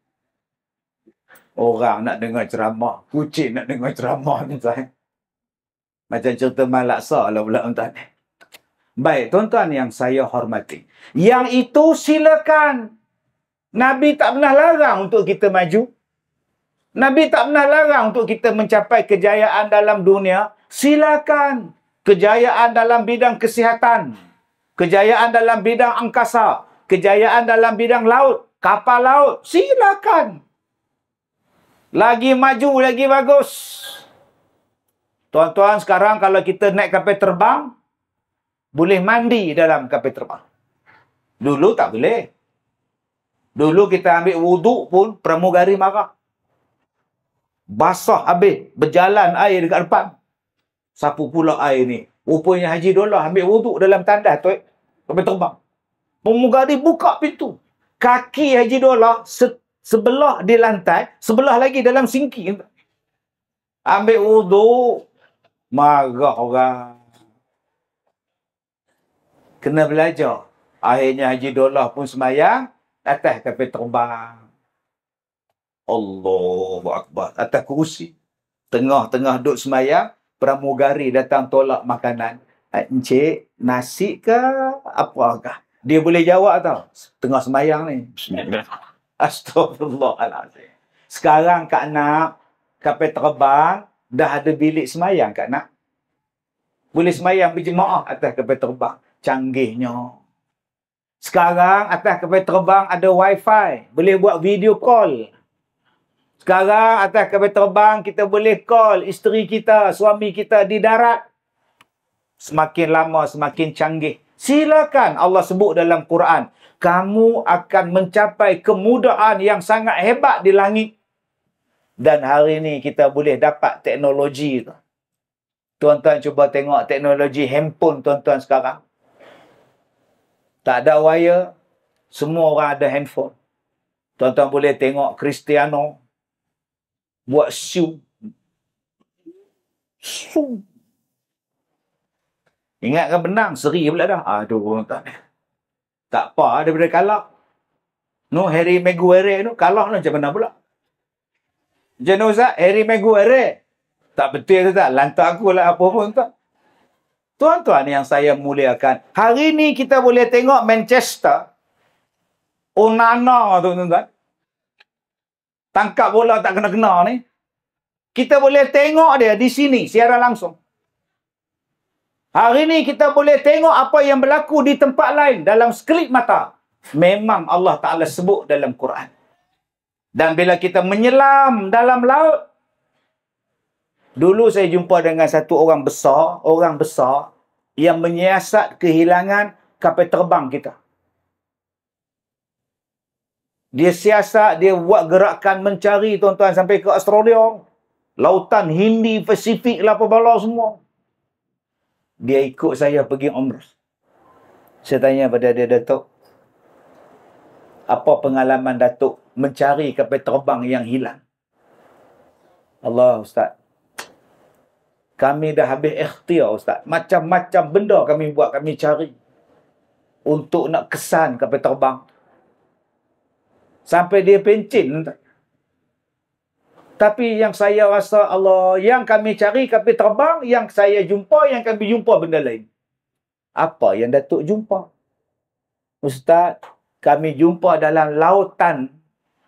Orang nak dengar ceramah. Kucing nak dengar ceramah ni, tuan. Macam cerita Malaksa lah pula, tuan. Baik, tuan-tuan yang saya hormati. Yang itu silakan. Nabi tak pernah larang untuk kita maju. Nabi tak pernah larang untuk kita mencapai kejayaan dalam dunia. Silakan. Kejayaan dalam bidang kesihatan. Kejayaan dalam bidang angkasa. Kejayaan dalam bidang laut. Kapal laut. Silakan. Lagi maju, lagi bagus. Tuan-tuan, sekarang kalau kita naik kapal terbang, boleh mandi dalam kapal terbang. Dulu tak boleh. Dulu kita ambil wuduk pun, pramugari marah. Basah habis, berjalan air dekat depan. Sapu pula air ni? Rupanya Haji Dollah ambil wuduk dalam tandas tu, sampai terbang. Pramugari buka pintu. Kaki Haji Dollah sebelah di lantai, sebelah lagi dalam sinki. Ambil wuduk, marah orang. Kena belajar. Akhirnya Haji Dollah pun semayang, atas kapal terbang. Allahu Akbar. Atas kerusi. Tengah-tengah duduk semayang, pramugari datang tolak makanan. Encik, nasi ke apakah? Dia boleh jawab tau. Tengah semayang ni. Bismillah. Astagfirullahaladzim. Sekarang Kak Nak, kapal terbang, dah ada bilik semayang Kak Nak. Boleh semayang berjemaah atas kapal terbang. Canggihnya. Sekarang atas kapal terbang ada wifi. Boleh buat video call. Sekarang atas kapal terbang kita boleh call isteri kita, suami kita di darat. Semakin lama semakin canggih. Silakan, Allah sebut dalam Quran, kamu akan mencapai kemudahan yang sangat hebat di langit. Dan hari ini kita boleh dapat teknologi tu. Tuan-tuan cuba tengok teknologi handphone tuan-tuan sekarang. Tak ada wire, semua orang ada handphone. Tuan-tuan boleh tengok Cristiano buat shoe. Ingatkan benang, seri pula dah. Aduh, tak apa daripada kalah. No, Harry Maguire tu, kalah tu macam mana pula? Macam mana Ustaz? Harry Maguire. Tak betul tu tak? Lantak aku lah apa pun tak. Tuan-tuan yang saya muliakan, hari ni kita boleh tengok Manchester. Onana tu tuan-tuan. Tangkap bola tak kena-kena ni. Kita boleh tengok dia di sini, siaran langsung. Hari ni kita boleh tengok apa yang berlaku di tempat lain dalam sekelip mata. Memang Allah Ta'ala sebut dalam Quran. Dan bila kita menyelam dalam laut, dulu saya jumpa dengan satu orang besar yang menyiasat kehilangan kapal terbang kita. Dia siasat, dia buat gerakan mencari tuan-tuan sampai ke Australia. Lautan Hindi, Pasifik, apa bala semua. Dia ikut saya pergi umrah. Saya tanya pada dia, Datuk, apa pengalaman Datuk mencari kapal terbang yang hilang? Allah, Ustaz. Kami dah habis ikhtiar, Ustaz. Macam-macam benda kami buat, kami cari. Untuk nak kesan kapal terbang. Sampai dia pencin. Tapi yang saya rasa, Allah, yang kami cari kapal terbang, yang saya jumpa, yang kami jumpa benda lain. Apa yang Datuk jumpa? Ustaz, kami jumpa dalam lautan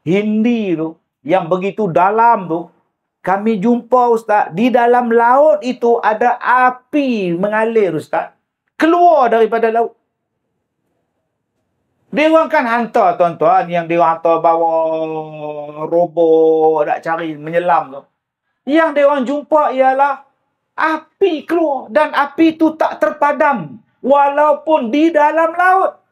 Hindi tu, yang begitu dalam tu, kami jumpa, Ustaz, di dalam laut itu ada api mengalir, Ustaz. Keluar daripada laut. Dia orang kan hantar, tuan-tuan, yang dia orang hantar bawa robot nak cari menyelam tu. Yang dia orang jumpa ialah api keluar. Dan api tu tak terpadam. Walaupun di dalam laut.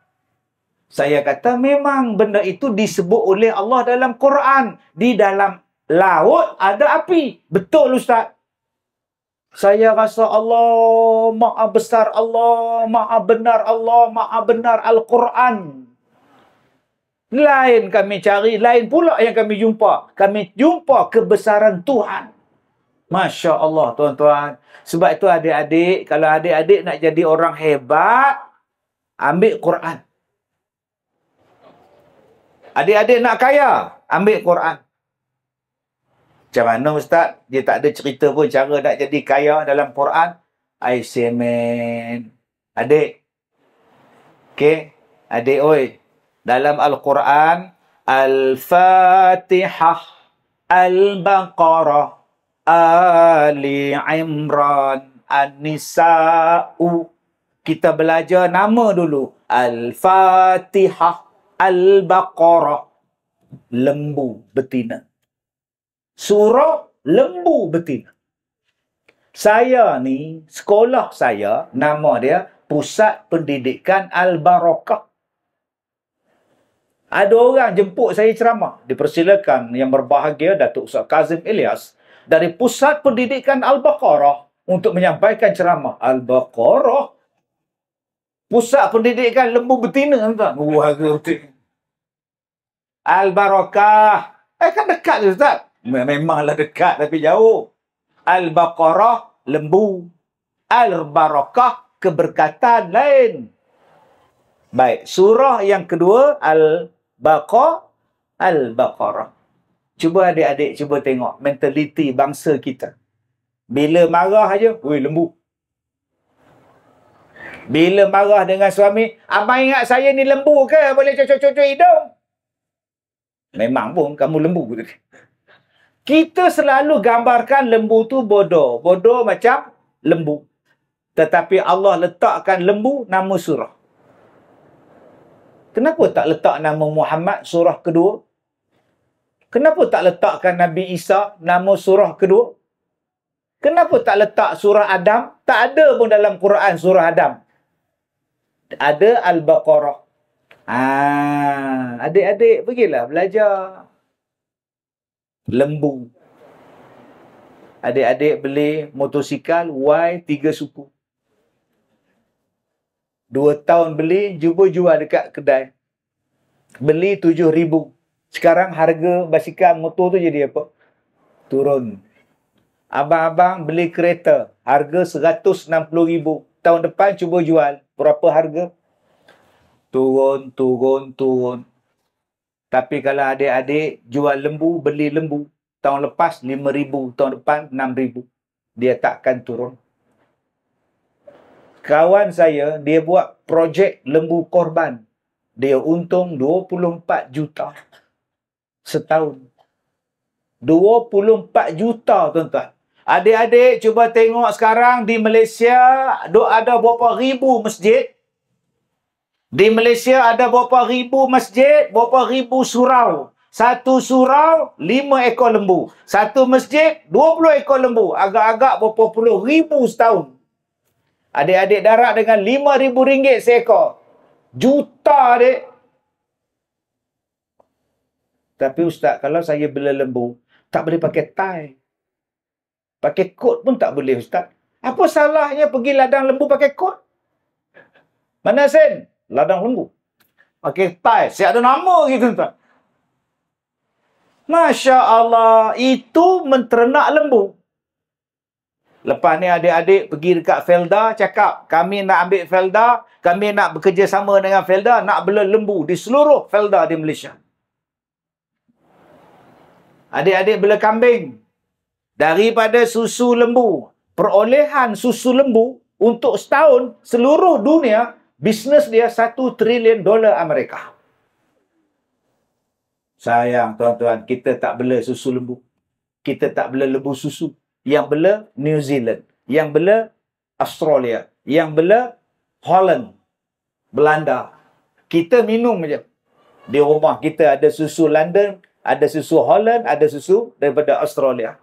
Saya kata memang benda itu disebut oleh Allah dalam Quran. Di dalam laut ada api. Betul, Ustaz. Saya rasa Allah maha besar, Allah maha benar, Allah maha benar Al-Quran. Lain kami cari, lain pula yang kami jumpa. Kami jumpa kebesaran Tuhan. Masya Allah, tuan-tuan. Sebab itu adik-adik, kalau adik-adik nak jadi orang hebat, ambil Quran. Adik-adik nak kaya, ambil Quran. Macam mana, Ustaz? Dia tak ada cerita pun cara nak jadi kaya dalam Quran. I say, man. Adik. Okay? Adik, oi. Dalam Al-Quran, Al-Fatihah, Al-Baqarah, Ali Imran, An-Nisa'u. Kita belajar nama dulu. Al-Fatihah, Al-Baqarah. Lembu betina. Surah lembu betina. Saya ni, sekolah saya, nama dia Pusat Pendidikan Al-Barakah. Ada orang jemput saya ceramah. Dipersilakan yang berbahagia Datuk Ustaz Kazim Ilyas dari Pusat Pendidikan Al-Baqarah untuk menyampaikan ceramah. Al-Baqarah? Pusat Pendidikan Lembu Betina, tuan. Wah, Al-Barakah. Kan dekat je, Ustaz. Memanglah dekat tapi jauh. Al-Baqarah, lembu. Al-Barakah, keberkatan lain. Baik, surah yang kedua, Al-Baqarah. Cuba adik-adik, cuba tengok mentaliti bangsa kita. Bila marah aja, woi lembu. Bila marah dengan suami, abang ingat saya ni lembu ke? Boleh cocok-cocok hidung? Memang pun kamu lembu. Kita selalu gambarkan lembu tu bodoh. Bodoh macam lembu. Tetapi Allah letakkan lembu nama surah. Kenapa tak letak nama Muhammad surah kedua? Kenapa tak letakkan Nabi Isa nama surah kedua? Kenapa tak letak surah Adam? Tak ada pun dalam Quran surah Adam. Ada Al-Baqarah. Adik-adik pergilah belajar. Lembu. Adik-adik beli motosikal Y3 suku. 2 tahun beli, jumpa jual dekat kedai. Beli 7,000. Sekarang harga basikal motor tu jadi apa? Turun. Abang-abang beli kereta, harga 160,000. Tahun depan cuba jual. Berapa harga? Turun. Tapi kalau adik-adik jual lembu, beli lembu, tahun lepas 5,000, tahun depan 6,000. Dia takkan turun. Kawan saya, dia buat projek lembu korban. Dia untung 24 juta setahun. 24 juta, tuan-tuan. Adik-adik, cuba tengok sekarang di Malaysia, ada berapa ribu masjid. Di Malaysia ada berapa ribu masjid, berapa ribu surau. Satu surau, 5 ekor lembu. Satu masjid, 20 ekor lembu. Agak-agak berapa puluh ribu setahun. Adik-adik darat dengan RM5,000 seekor. Juta, adik. Tapi Ustaz, kalau saya bela lembu, tak boleh pakai tie. Pakai kot pun tak boleh, Ustaz. Apa salahnya pergi ladang lembu pakai kot? Mana sen? Ladang lembu. Pakai tie. Siap ada nama gitu, tuan. Masya Allah. Itu menternak lembu. Lepas ni adik-adik pergi dekat Felda, cakap, kami nak ambil Felda, kami nak bekerjasama dengan Felda, nak bela lembu di seluruh Felda di Malaysia. Adik-adik bela kambing. Daripada susu lembu, perolehan susu lembu untuk setahun, seluruh dunia, bisnes dia $1 trilion Amerika. Sayang, tuan-tuan, kita tak bela susu lembu. Kita tak bela lembu susu. Yang bela New Zealand. Yang bela Australia. Yang bela Holland. Belanda. Kita minum je. Di rumah kita ada susu London, ada susu Holland, ada susu daripada Australia.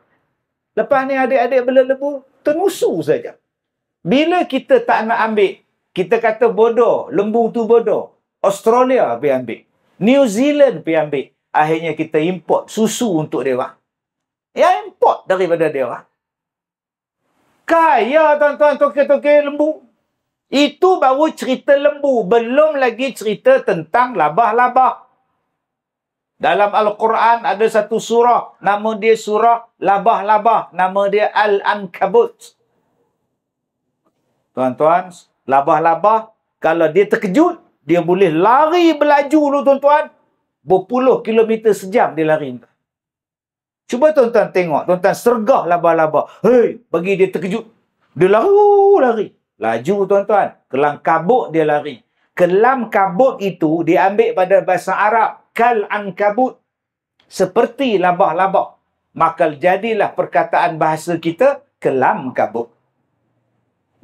Lepas ni adik-adik bela lembu, tenusu saja. Bila kita tak nak ambil, kita kata bodoh, lembu tu bodoh. Australia pergi ambil. New Zealand pergi ambil. Akhirnya kita import susu untuk dia orang. Ya, import daripada dia orang. Kaya, tuan-tuan, toke-toke lembu. Itu baru cerita lembu. Belum lagi cerita tentang labah-labah. Dalam Al-Quran ada satu surah. Nama dia surah labah-labah. Nama dia Al-Ankabut. Tuan-tuan, labah-labah, kalau dia terkejut, dia boleh lari berlaju dulu, tuan-tuan. Berpuluh kilometer sejam dia lari. Cuba tuan-tuan tengok. Tuan-tuan sergah labah-labah. Hei, bagi dia terkejut. Dia lari. Laju, tuan-tuan. Kelam kabut dia lari. Kelam kabut itu diambil pada bahasa Arab. Kal-ankabut. Seperti labah-labah. Maka jadilah perkataan bahasa kita kelam kabut.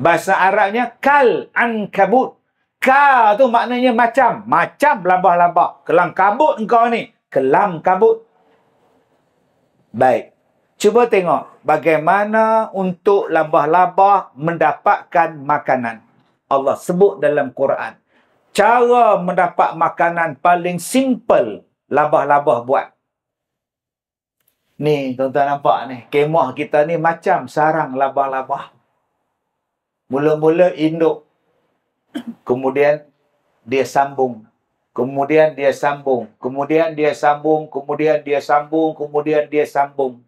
Bahasa Arabnya kal-ankabut. Ka tu maknanya macam. Macam labah-labah. Kelam kabut engkau ni. Kelam kabut. Baik. Cuba tengok bagaimana untuk labah-labah mendapatkan makanan. Allah sebut dalam Quran. Cara mendapat makanan paling simple labah-labah buat. Ni, tuan-tuan nampak ni. Kemah kita ni macam sarang labah-labah. Mula-mula induk. Kemudian dia sambung. Kemudian dia sambung. Kemudian dia sambung. Kemudian dia sambung. Kemudian dia sambung.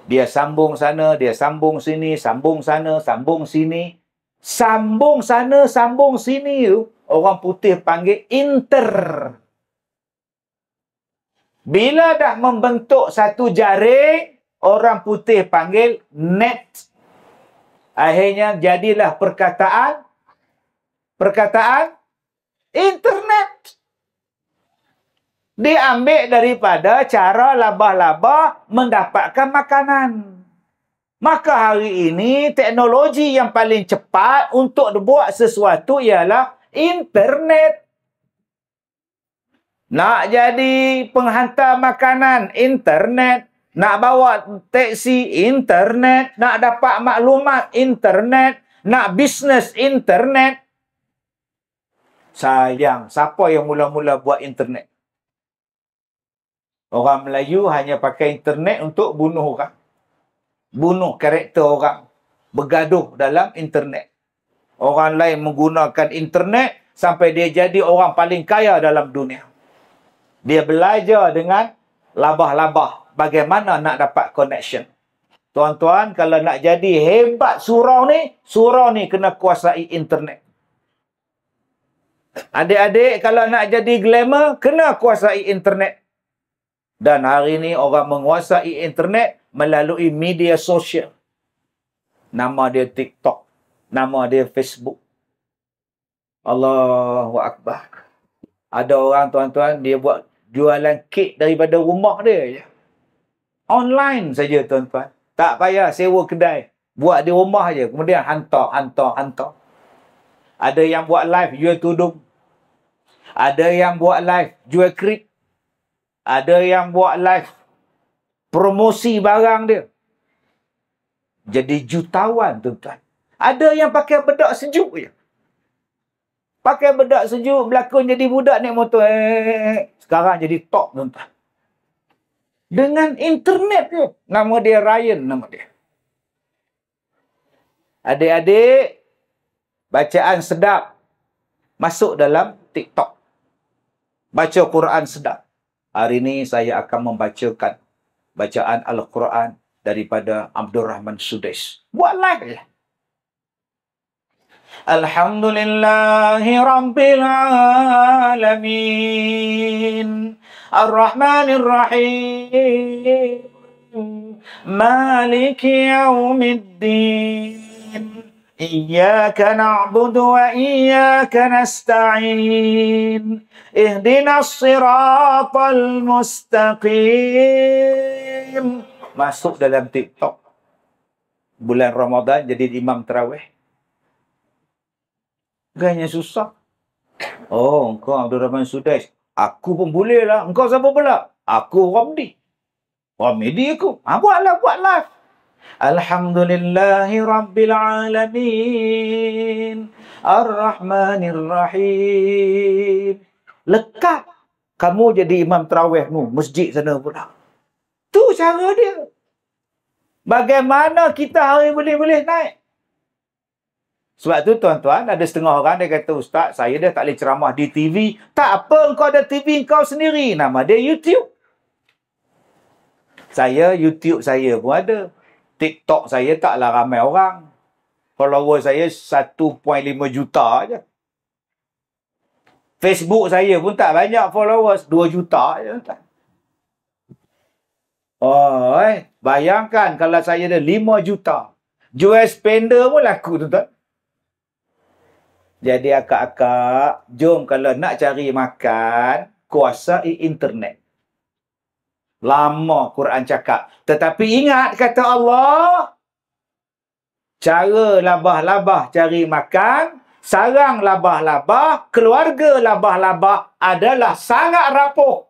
Dia sambung sana, dia sambung sini, sambung sana, sambung sini. Sambung sana, sambung sini tu, orang putih panggil inter. Bila dah membentuk satu jaring, orang putih panggil net. Akhirnya jadilah perkataan internet. Diambil daripada cara labah-labah mendapatkan makanan. Maka hari ini teknologi yang paling cepat untuk buat sesuatu ialah internet. Nak jadi penghantar makanan, internet. Nak bawa teksi, internet. Nak dapat maklumat, internet. Nak bisnes, internet. Sayang, siapa yang mula-mula buat internet? Orang Melayu hanya pakai internet untuk bunuh orang. Bunuh karakter orang. Bergaduh dalam internet. Orang lain menggunakan internet sampai dia jadi orang paling kaya dalam dunia. Dia belajar dengan labah-labah. Bagaimana nak dapat connection. Tuan-tuan, kalau nak jadi hebat surau ni kena kuasai internet. Adik-adik, kalau nak jadi glamour, kena kuasai internet. Dan hari ini orang menguasai internet melalui media sosial. Nama dia TikTok. Nama dia Facebook. Allahu Akbar. Ada orang, tuan-tuan, dia buat jualan kek daripada rumah dia je. Online saja, tuan-tuan. Tak payah sewa kedai. Buat di rumah je. Kemudian hantar. Ada yang buat live jual tudung. Ada yang buat live jual krip. Ada yang buat live promosi barang dia. Jadi jutawan, tuan-tuan. Ada yang pakai bedak sejuk je. Pakai bedak sejuk, berlakon jadi budak naik motor. Sekarang jadi top, tuan-tuan. Dengan internet je. Nama dia Ryan, nama dia. Adik-adik, bacaan sedap masuk dalam TikTok. Baca Quran sedap. Hari ini saya akan membacakan bacaan Al-Quran daripada Abdul Rahman Sudais. Buat live je. Alhamdulillahi Rabbil Alamin. Ar-Rahmanir Rahim. Maliki Yawmiddin. Iyyaka na'budu wa iyyaka nasta'in. Ihdinas siratal mustaqim. Masuk dalam TikTok. Bulan Ramadan jadi imam tarawih. Gaya susah. Oh, engkau Abdul Rahman Sudais. Aku pun boleh lah. Engkau siapa pula? Aku Ramdi. Ramdi aku. Buatlah. Alhamdulillahi Rabbil Alamin. Ar-Rahmanir Rahim. Lekat. Kamu jadi imam tarawih nu, masjid sana pula. Tu cara dia. Bagaimana kita hari boleh naik? Sebab tu tuan-tuan, ada setengah orang dia kata, Ustaz, saya dah tak boleh ceramah di TV. Tak apa, engkau ada TV engkau sendiri. Nama dia YouTube. YouTube saya pun ada. TikTok saya taklah ramai orang. Follower saya 1.5 juta je. Facebook saya pun tak banyak followers. 2 juta je. Oh, bayangkan kalau saya ada 5 juta. Jual spender pun laku, tuan-tuan. Jadi akak-akak, jom kalau nak cari makan, kuasai internet. Lama Quran cakap. Tetapi ingat kata Allah, cara labah-labah cari makan, sarang labah-labah, keluarga labah-labah adalah sangat rapuh.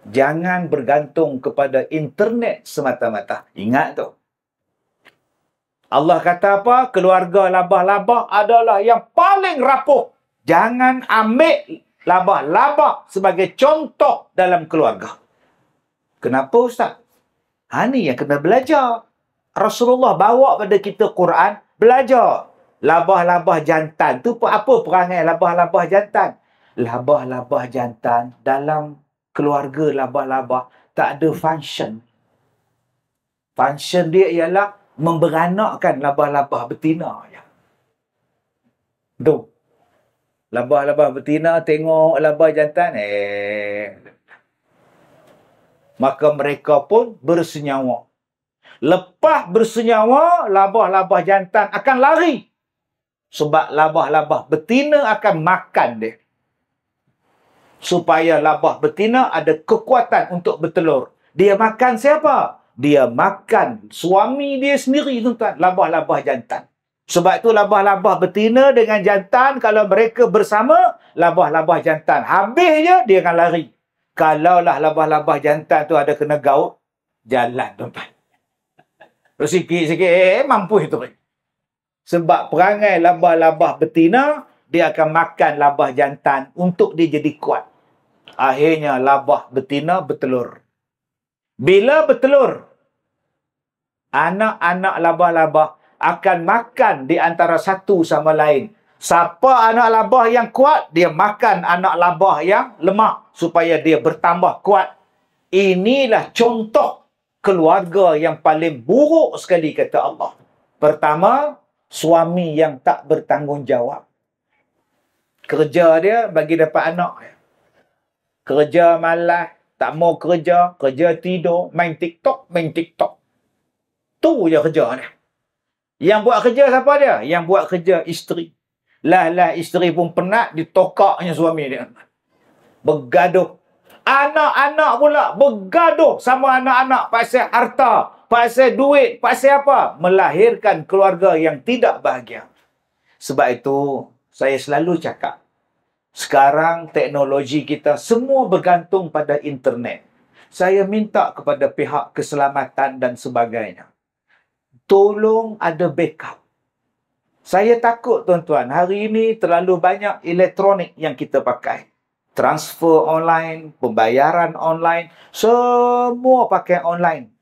Jangan bergantung kepada internet semata-mata. Ingat tu. Allah kata apa? Keluarga labah-labah adalah yang paling rapuh. Jangan ambil labah-labah sebagai contoh dalam keluarga. Kenapa Ustaz? Ni yang kena belajar. Rasulullah bawa pada kita Quran, belajar. Labah-labah jantan tu apa perangai labah-labah jantan? Labah-labah jantan dalam keluarga labah-labah tak ada function. Function dia ialah memberanakkan labah-labah betina. Tu. Labah-labah betina tengok labah jantan, maka mereka pun bersenyawa. Lepas bersenyawa, labah-labah jantan akan lari. Sebab labah-labah betina akan makan dia. Supaya labah betina ada kekuatan untuk bertelur. Dia makan siapa? Dia makan suami dia sendiri, tuan-tuan. Labah-labah jantan. Sebab itu labah-labah betina dengan jantan, kalau mereka bersama, labah-labah jantan habis je, dia akan lari. Kalaulah labah-labah jantan tu ada kena gaut, jalan, tuan-tuan. Sikit-sikit, mampu itu. Sebab perangai labah-labah betina, dia akan makan labah jantan untuk dia jadi kuat. Akhirnya labah betina bertelur. Bila bertelur, anak-anak labah-labah akan makan di antara satu sama lain. Siapa anak labah yang kuat, dia makan anak labah yang lemah supaya dia bertambah kuat. Inilah contoh keluarga yang paling buruk sekali, kata Allah. Pertama, suami yang tak bertanggungjawab. Kerja dia bagi dapat anak. Kerja malas, tak mau kerja, kerja tidur, main TikTok, main TikTok. Tu je kerja dia. Yang buat kerja siapa dia? Yang buat kerja isteri. Lah isteri pun penat, ditokaknya suami dia. Bergaduh. Anak-anak pula bergaduh sama anak-anak pasal harta, pasal duit, pasal apa? Melahirkan keluarga yang tidak bahagia. Sebab itu, saya selalu cakap, sekarang teknologi kita semua bergantung pada internet. Saya minta kepada pihak keselamatan dan sebagainya, tolong ada backup. Saya takut, tuan-tuan, hari ini terlalu banyak elektronik yang kita pakai. Transfer online, pembayaran online, semua pakai online.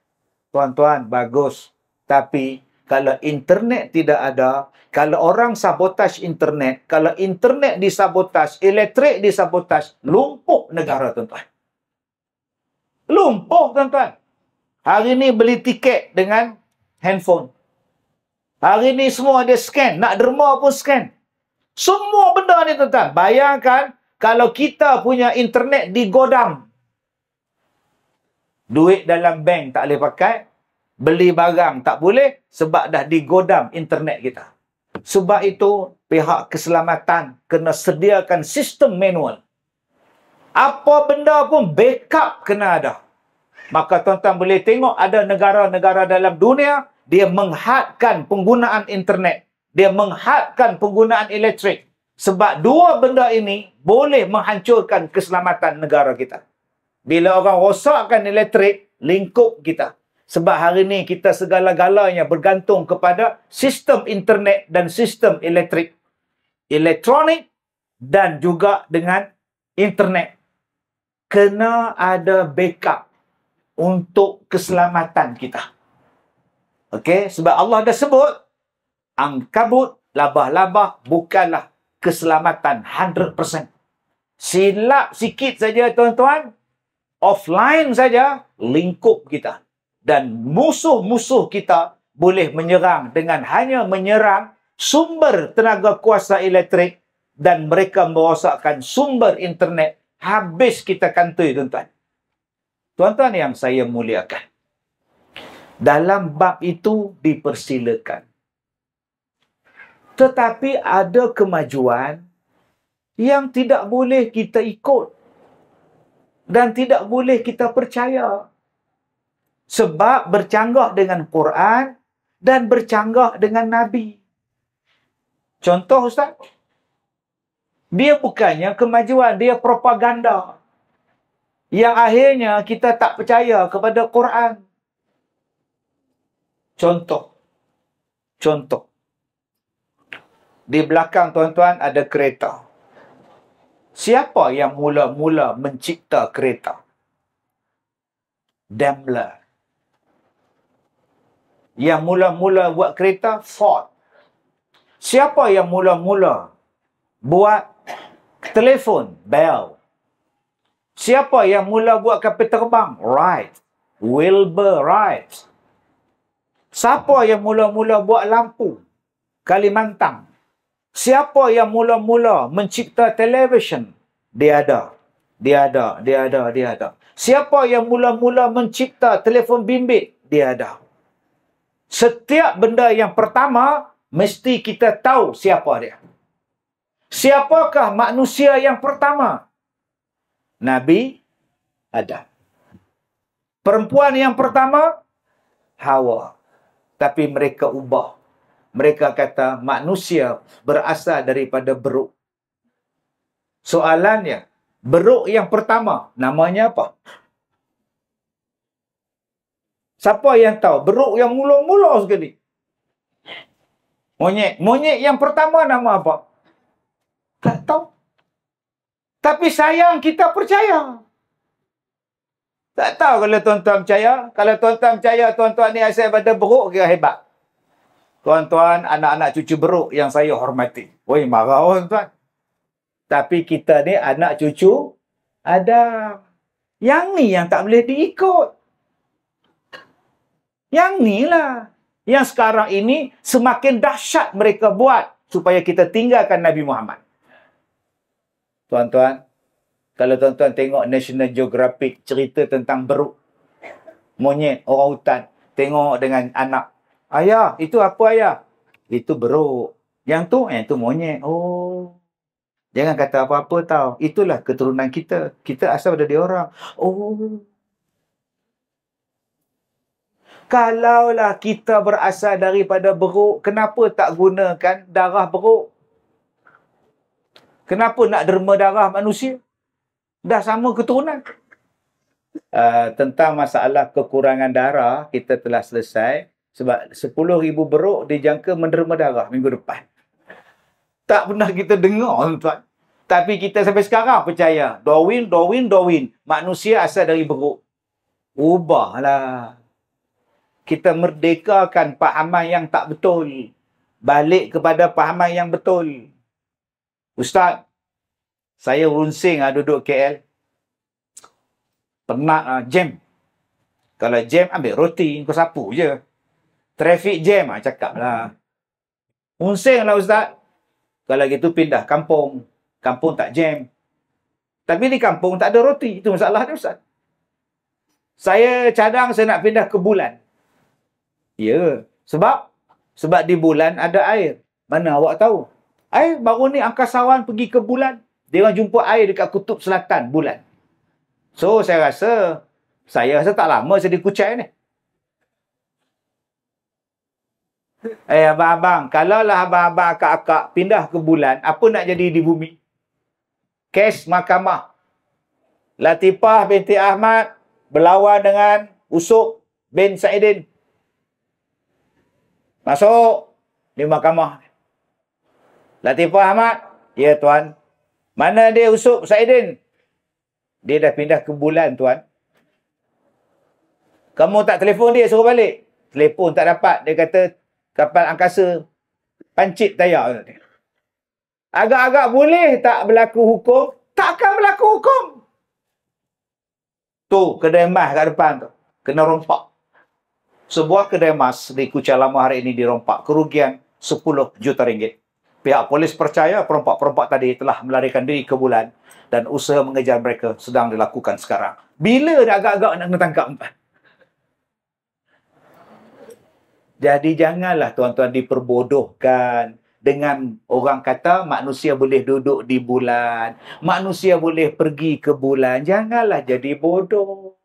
Tuan-tuan, bagus. Tapi, kalau internet tidak ada, kalau orang sabotaj internet, kalau internet disabotaj, elektrik disabotaj, lumpuh negara, tuan-tuan. Lumpuh, tuan-tuan. Hari ini beli tiket dengan handphone. Hari ini semua dia scan. Nak derma pun scan. Semua benda ni, tuan-tuan. Bayangkan kalau kita punya internet di godam. Duit dalam bank tak boleh pakai. Beli barang tak boleh sebab dah di godam internet kita. Sebab itu, pihak keselamatan kena sediakan sistem manual. Apa benda pun backup kena ada. Maka tuan-tuan boleh tengok ada negara-negara dalam dunia, dia menghadkan penggunaan internet. Dia menghadkan penggunaan elektrik. Sebab dua benda ini boleh menghancurkan keselamatan negara kita. Bila orang rosakkan elektrik, lingkup kita. Sebab hari ini kita segala-galanya bergantung kepada sistem internet dan sistem elektrik. Elektronik dan juga dengan internet. Kena ada backup untuk keselamatan kita. Okey, sebab Allah dah sebut, Ankabut, labah-labah bukanlah keselamatan 100%. Silap sikit saja, tuan-tuan, offline saja, lingkup kita. Dan musuh-musuh kita boleh menyerang dengan hanya menyerang sumber tenaga kuasa elektrik dan mereka merosakkan sumber internet. Habis kita kantoi, tuan-tuan. Tuan-tuan yang saya muliakan, dalam bab itu dipersilakan. Tetapi ada kemajuan yang tidak boleh kita ikut dan tidak boleh kita percaya. Sebab bercanggah dengan Quran dan bercanggah dengan Nabi. Contoh, Ustaz, dia bukannya kemajuan, dia propaganda. Yang akhirnya kita tak percaya kepada Quran. Contoh Contoh. Di belakang tuan-tuan ada kereta. Siapa yang mula-mula mencipta kereta? Daimler. Yang mula-mula buat kereta, Ford. Siapa yang mula-mula buat telefon? Bell. Siapa yang mula buat kapal terbang? Wright. Wilbur Wright. Siapa yang mula-mula buat lampu? Kalimantan. Siapa yang mula-mula mencipta televisyen? Dia ada. Siapa yang mula-mula mencipta telefon bimbit? Dia ada. Setiap benda yang pertama, mesti kita tahu siapa dia. Siapakah manusia yang pertama? Nabi Adam. Perempuan yang pertama, Hawa. Tapi mereka ubah. Mereka kata manusia berasal daripada beruk. Soalannya, beruk yang pertama, namanya apa? Siapa yang tahu? Beruk yang mula-mula sekali. Monyet. Monyet yang pertama nama apa? Tak tahu. Tapi sayang kita percaya. Tak tahu kalau tuan-tuan percaya. Kalau tuan-tuan percaya, tuan-tuan ni asal pada beruk kira hebat. Tuan-tuan, anak-anak cucu beruk yang saya hormati. Woi, marah tuan-tuan. Tapi kita ni anak cucu ada. Yang ni yang tak boleh diikut. Yang ni lah. Yang sekarang ini semakin dahsyat mereka buat supaya kita tinggalkan Nabi Muhammad. Tuan-tuan, kalau tuan-tuan tengok National Geographic cerita tentang beruk, monyet, orang hutan, tengok dengan anak. Ayah, itu apa ayah? Itu beruk. Yang tu monyet. Oh. Jangan kata apa-apa tau. Itulah keturunan kita. Kita asal dari orang. Oh. Kalaulah kita berasal daripada beruk, kenapa tak gunakan darah beruk? Kenapa nak derma darah manusia? Dah sama keturunan. Tentang masalah kekurangan darah, kita telah selesai. Sebab 10,000 beruk dijangka menderma darah minggu depan. Tak pernah kita dengar, tuan. Tapi kita sampai sekarang percaya. Darwin. Manusia asal dari beruk. Ubahlah. Kita merdekakan pahaman yang tak betul. Balik kepada pahaman yang betul. Ustaz, saya runsing duduk KL. Penat jam. Kalau jam, ambil roti. Kau sapu je. Traffic jam, cakap lah. Runsing lah Ustaz. Kalau gitu pindah kampung. Kampung tak jam. Tapi di kampung tak ada roti. Itu masalah dia Ustaz. Saya cadang saya nak pindah ke bulan. Ya. Sebab di bulan ada air. Mana awak tahu? Baru ni angkasawan pergi ke bulan. Dia orang jumpa air dekat kutub selatan bulan. So, saya rasa tak lama saya di Kuchai ni. Abang-abang, kalaulah abang-abang akak-akak pindah ke bulan, apa nak jadi di bumi? Kes mahkamah. Latifah binti Ahmad berlawan dengan Usuk bin Saidin. Masuk di mahkamah. Latifah Ahmad, ya tuan. Mana dia Usuk Saidin? Dia dah pindah ke bulan tuan. Kamu tak telefon dia suruh balik? Telefon tak dapat. Dia kata kapal angkasa pancit tayar. Agak-agak boleh tak berlaku hukum? Takkan berlaku hukum. Tu, kedai emas kat depan tu. Kena rompak. Sebuah kedai emas di Kuchai Lama hari ini dirompak. Kerugian 10 juta ringgit. Pihak polis percaya perompak-perompak tadi telah melarikan diri ke bulan dan usaha mengejar mereka sedang dilakukan sekarang. Bila dah agak-agak nak kena tangkap? Jadi janganlah tuan-tuan diperbodohkan dengan orang kata manusia boleh duduk di bulan, manusia boleh pergi ke bulan. Janganlah jadi bodoh.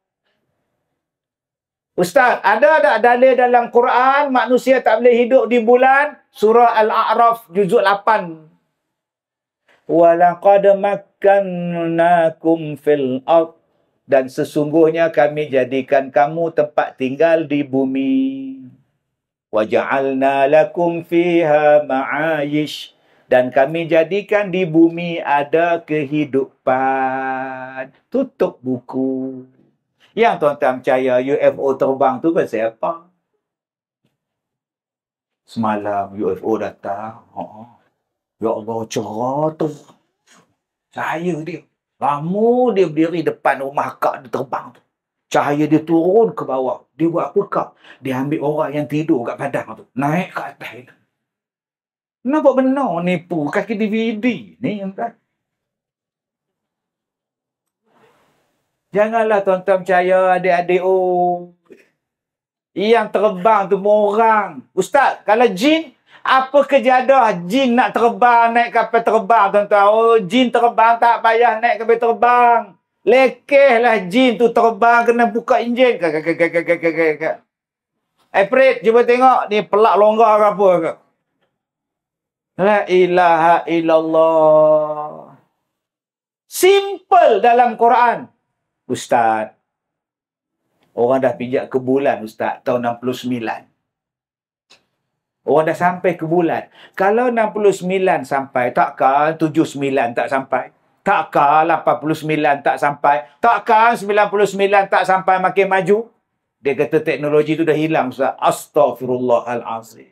Ustaz, ada tak dalil dalam Quran manusia tak boleh hidup di bulan? Surah Al-A'raf juzuk 8. Walaqad makkannakum fil ard, dan sesungguhnya kami jadikan kamu tempat tinggal di bumi. Waja'alna lakum fiha ma'ayish. Dan kami jadikan di bumi ada kehidupan. Tutup buku. Yang tuan-tuan percaya UFO terbang tu pasal apa? Semalam UFO datang. Ya Allah, cerah tu. Cahaya dia. Lama dia berdiri depan rumah kak dia terbang tu. Cahaya dia turun ke bawah. Dia buat apa kak? Dia ambil orang yang tidur kat padang tu. Naik ke atas. Nampak benar nipu kaki DVD ni. Janganlah tuan-tuan percaya adik-adik. Yang terbang tu orang. Ustaz, kalau jin, apa kejadah jin nak terbang, naik kapal terbang, tuan-tuan? Jin terbang tak payah naik kapal terbang. Lekehlah jin tu terbang, kena buka enjin. Prit, cuba tengok. Ni pelak longgar ke apa ke? La ilaha illallah. Simple dalam Quran. Ustaz, orang dah pijak ke bulan, Ustaz, tahun 69. Orang dah sampai ke bulan. Kalau 69 sampai, takkan 79 tak sampai? Takkan 89 tak sampai? Takkan 99 tak sampai makin maju? Dia kata teknologi tu dah hilang, Ustaz. Astaghfirullahalazim.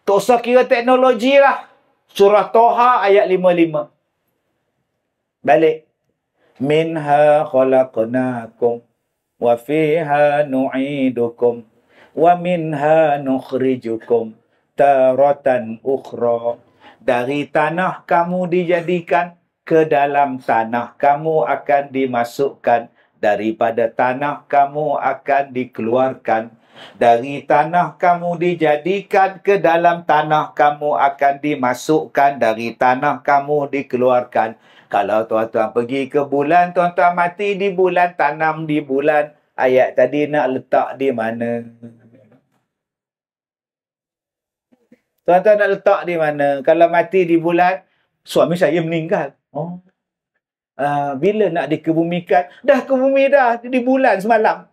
Tak usah kira teknologi lah. Surah Toha ayat 55. Balik. Minha khalaqnakum wa fiha nu'idukum wa minha nukhrijukum taratan ukhra. Dari tanah kamu dijadikan, ke dalam tanah kamu akan dimasukkan, daripada tanah kamu akan dikeluarkan. Dari tanah kamu dijadikan, ke dalam tanah kamu akan dimasukkan, dari tanah kamu dikeluarkan. Kalau tuan-tuan pergi ke bulan, tuan-tuan mati di bulan, tanam di bulan. Ayat tadi nak letak di mana? Tuan-tuan nak letak di mana? Kalau mati di bulan, suami saya meninggal. Bila nak dikebumikan? Dah ke bumi dah, di bulan semalam.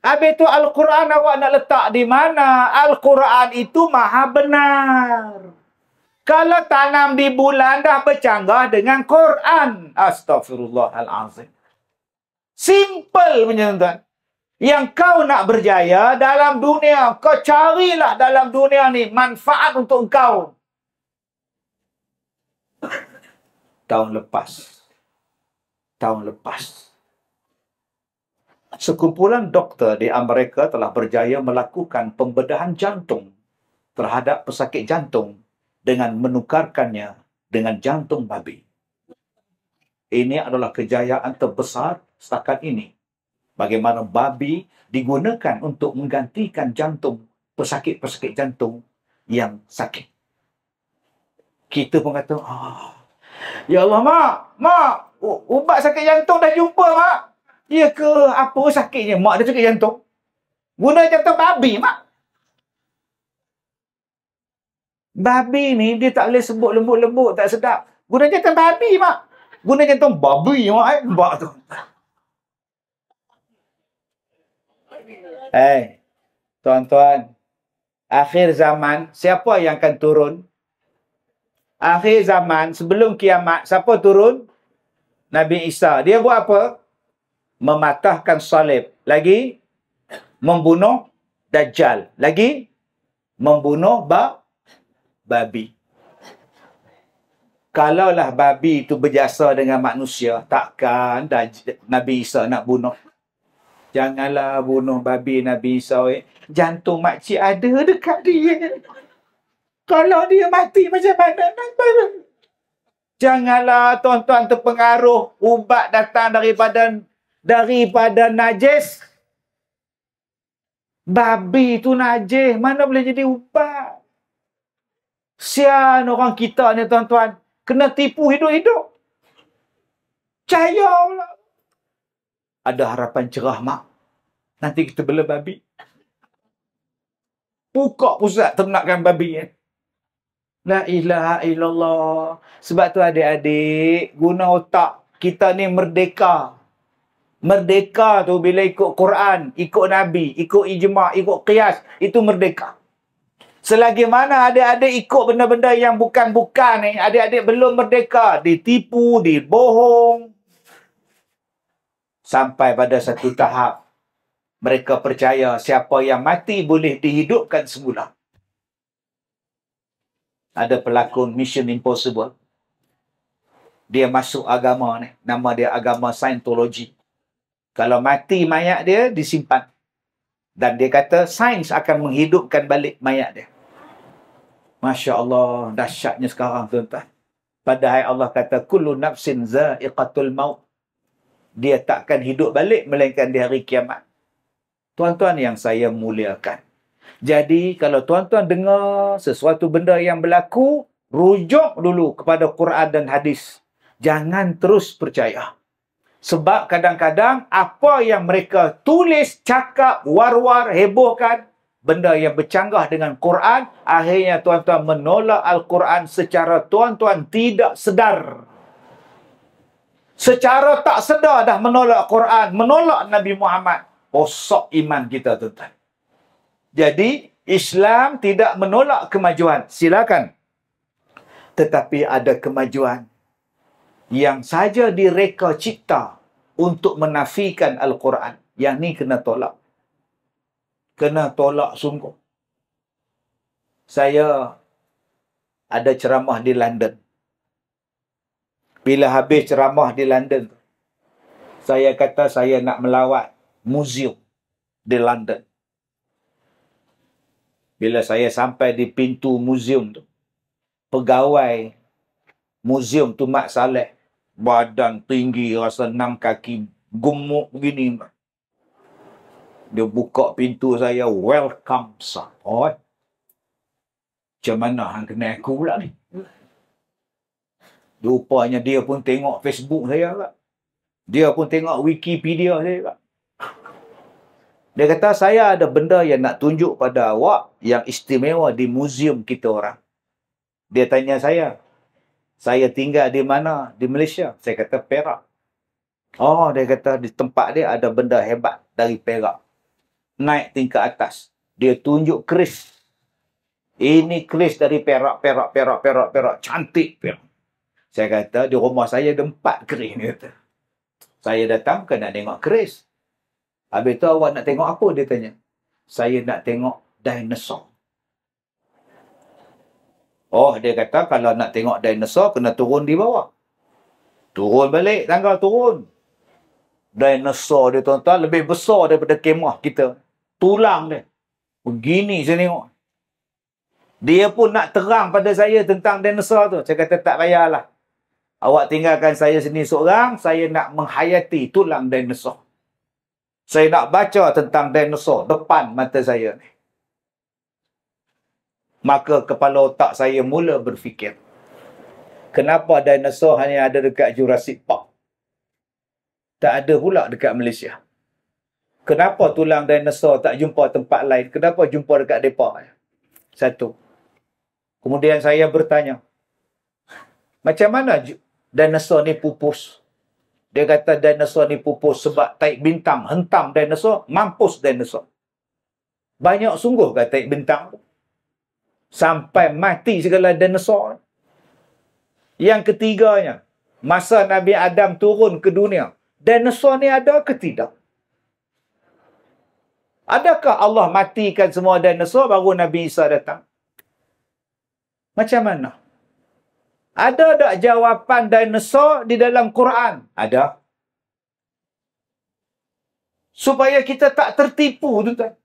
Habis tu Al-Quran awak nak letak di mana? Al-Quran itu maha benar. Kalau tanam di bulan dah bercanggah dengan Quran. Astaghfirullahalazim. Simple punya tuan. Yang kau nak berjaya dalam dunia, kau carilah dalam dunia ni manfaat untuk kau. Tahun lepas. Sekumpulan doktor di Amerika telah berjaya melakukan pembedahan jantung terhadap pesakit jantung dengan menukarkannya dengan jantung babi. Ini adalah kejayaan terbesar setakat ini. Bagaimana babi digunakan untuk menggantikan jantung pesakit-pesakit jantung yang sakit. Kita pun kata, ya Allah, Mak, ubat sakit jantung dah jumpa, Mak. Ya ke? Apa sakitnya? Mak dia sakit jantung. Guna jantung babi, Mak. Babi ni dia tak boleh sebut lembut-lembut, tak sedap. Guna jantung babi, Mak. Guna jantung babi, Mak. Mak tu. Tuan-tuan. Akhir zaman, siapa yang akan turun? Akhir zaman, sebelum kiamat, siapa turun? Nabi Isa. Dia buat apa? Mematahkan salib. Lagi, membunuh Dajjal. Lagi, membunuh babi. Kalaulah babi itu berjasa dengan manusia, takkan Nabi Isa nak bunuh. Janganlah bunuh babi Nabi Isa. Jantung makcik ada dekat dia. Kalau dia mati macam mana? Janganlah tuan-tuan terpengaruh ubat datang daripada najis. Babi itu najis, mana boleh jadi ubat? Sian orang kita ni tuan-tuan, kena tipu hidup-hidup. Percayalah. Ada harapan cerah, Mak. Nanti kita bela babi. Buka pusat ternakkan babi. La ilaha illallah. Sebab tu adik-adik, guna otak. Kita ni merdeka. Merdeka tu bila ikut Quran, ikut Nabi, ikut ijma', ikut qiyas, itu merdeka. Selagi mana adik-adik ikut benda-benda yang bukan-bukan ni, adik-adik belum merdeka, ditipu, dibohong. Sampai pada satu tahap, mereka percaya siapa yang mati boleh dihidupkan semula. Ada pelakon Mission Impossible. Dia masuk agama ni. Nama dia agama Scientology. Kalau mati mayat dia, disimpan. Dan dia kata sains akan menghidupkan balik mayat dia. Masya Allah, dahsyatnya sekarang tuan-tuan. Padahal Allah kata, kullu nafsin za'iqatul maut. Dia takkan hidup balik, melainkan di hari kiamat. Tuan-tuan yang saya muliakan. Jadi, kalau tuan-tuan dengar sesuatu benda yang berlaku, rujuk dulu kepada Quran dan hadis. Jangan terus percaya. Sebab kadang-kadang apa yang mereka tulis, cakap, war-war, hebohkan, benda yang bercanggah dengan Quran, akhirnya tuan-tuan menolak Al-Quran secara tuan-tuan tidak sedar. Secara tak sedar dah menolak Quran, menolak Nabi Muhammad. Rosak iman kita, tuan-tuan. Jadi, Islam tidak menolak kemajuan. Silakan. Tetapi ada kemajuan yang saja direka cipta untuk menafikan Al-Quran. Yang ni kena tolak. Kena tolak sungguh. Saya ada ceramah di London. Bila habis ceramah di London, saya kata saya nak melawat muzium di London. Bila saya sampai di pintu muzium tu, pegawai muzium tu Mak Saleh, badan tinggi, rasa 6 kaki, gemuk begini. Dia buka pintu saya, welcome sir. Oh, macam mana hang kenal aku pula ni? Rupanya dia pun tengok Facebook saya tak? Dia pun tengok Wikipedia saya tak? Dia kata, saya ada benda yang nak tunjuk pada awak yang istimewa di muzium kita orang. Dia tanya saya tinggal di mana? Di Malaysia. Saya kata, Perak. Oh, dia kata, di tempat dia ada benda hebat dari Perak. Naik tingkat atas. Dia tunjuk keris. Ini keris dari Perak. Cantik Perak. Saya kata, di rumah saya ada 4 keris. Dia kata. Saya datang ke nak tengok keris. Habis tu awak nak tengok apa? Dia tanya. Saya nak tengok dinosaur. Oh, dia kata kalau nak tengok dinosaur, kena turun di bawah. Turun balik, tangga turun. Dinosaur dia, tuan-tuan, lebih besar daripada kemah kita. Tulang dia. Begini saya tengok. Dia pun nak terang pada saya tentang dinosaur tu. Saya kata, tak payahlah. Awak tinggalkan saya sini seorang, saya nak menghayati tulang dinosaur. Saya nak baca tentang dinosaur depan mata saya ni. Maka kepala otak saya mula berfikir, kenapa dinosaur hanya ada dekat Jurassic Park? Tak ada pula dekat Malaysia. Kenapa tulang dinosaur tak jumpa tempat lain? Kenapa jumpa dekat mereka? Satu. Kemudian saya bertanya, macam mana dinosaur ni pupus? Dia kata dinosaur ni pupus sebab taik bintang hentam dinosaur, mampus dinosaur. Banyak sungguh ke taik bintang tu? Sampai mati segala dinosaur. Yang ketiganya, masa Nabi Adam turun ke dunia, dinosaur ni ada ke tidak? Adakah Allah matikan semua dinosaur baru Nabi Isa datang? Macam mana? Ada tak jawapan dinosaur di dalam Quran? Ada. Supaya kita tak tertipu, tuan-tuan.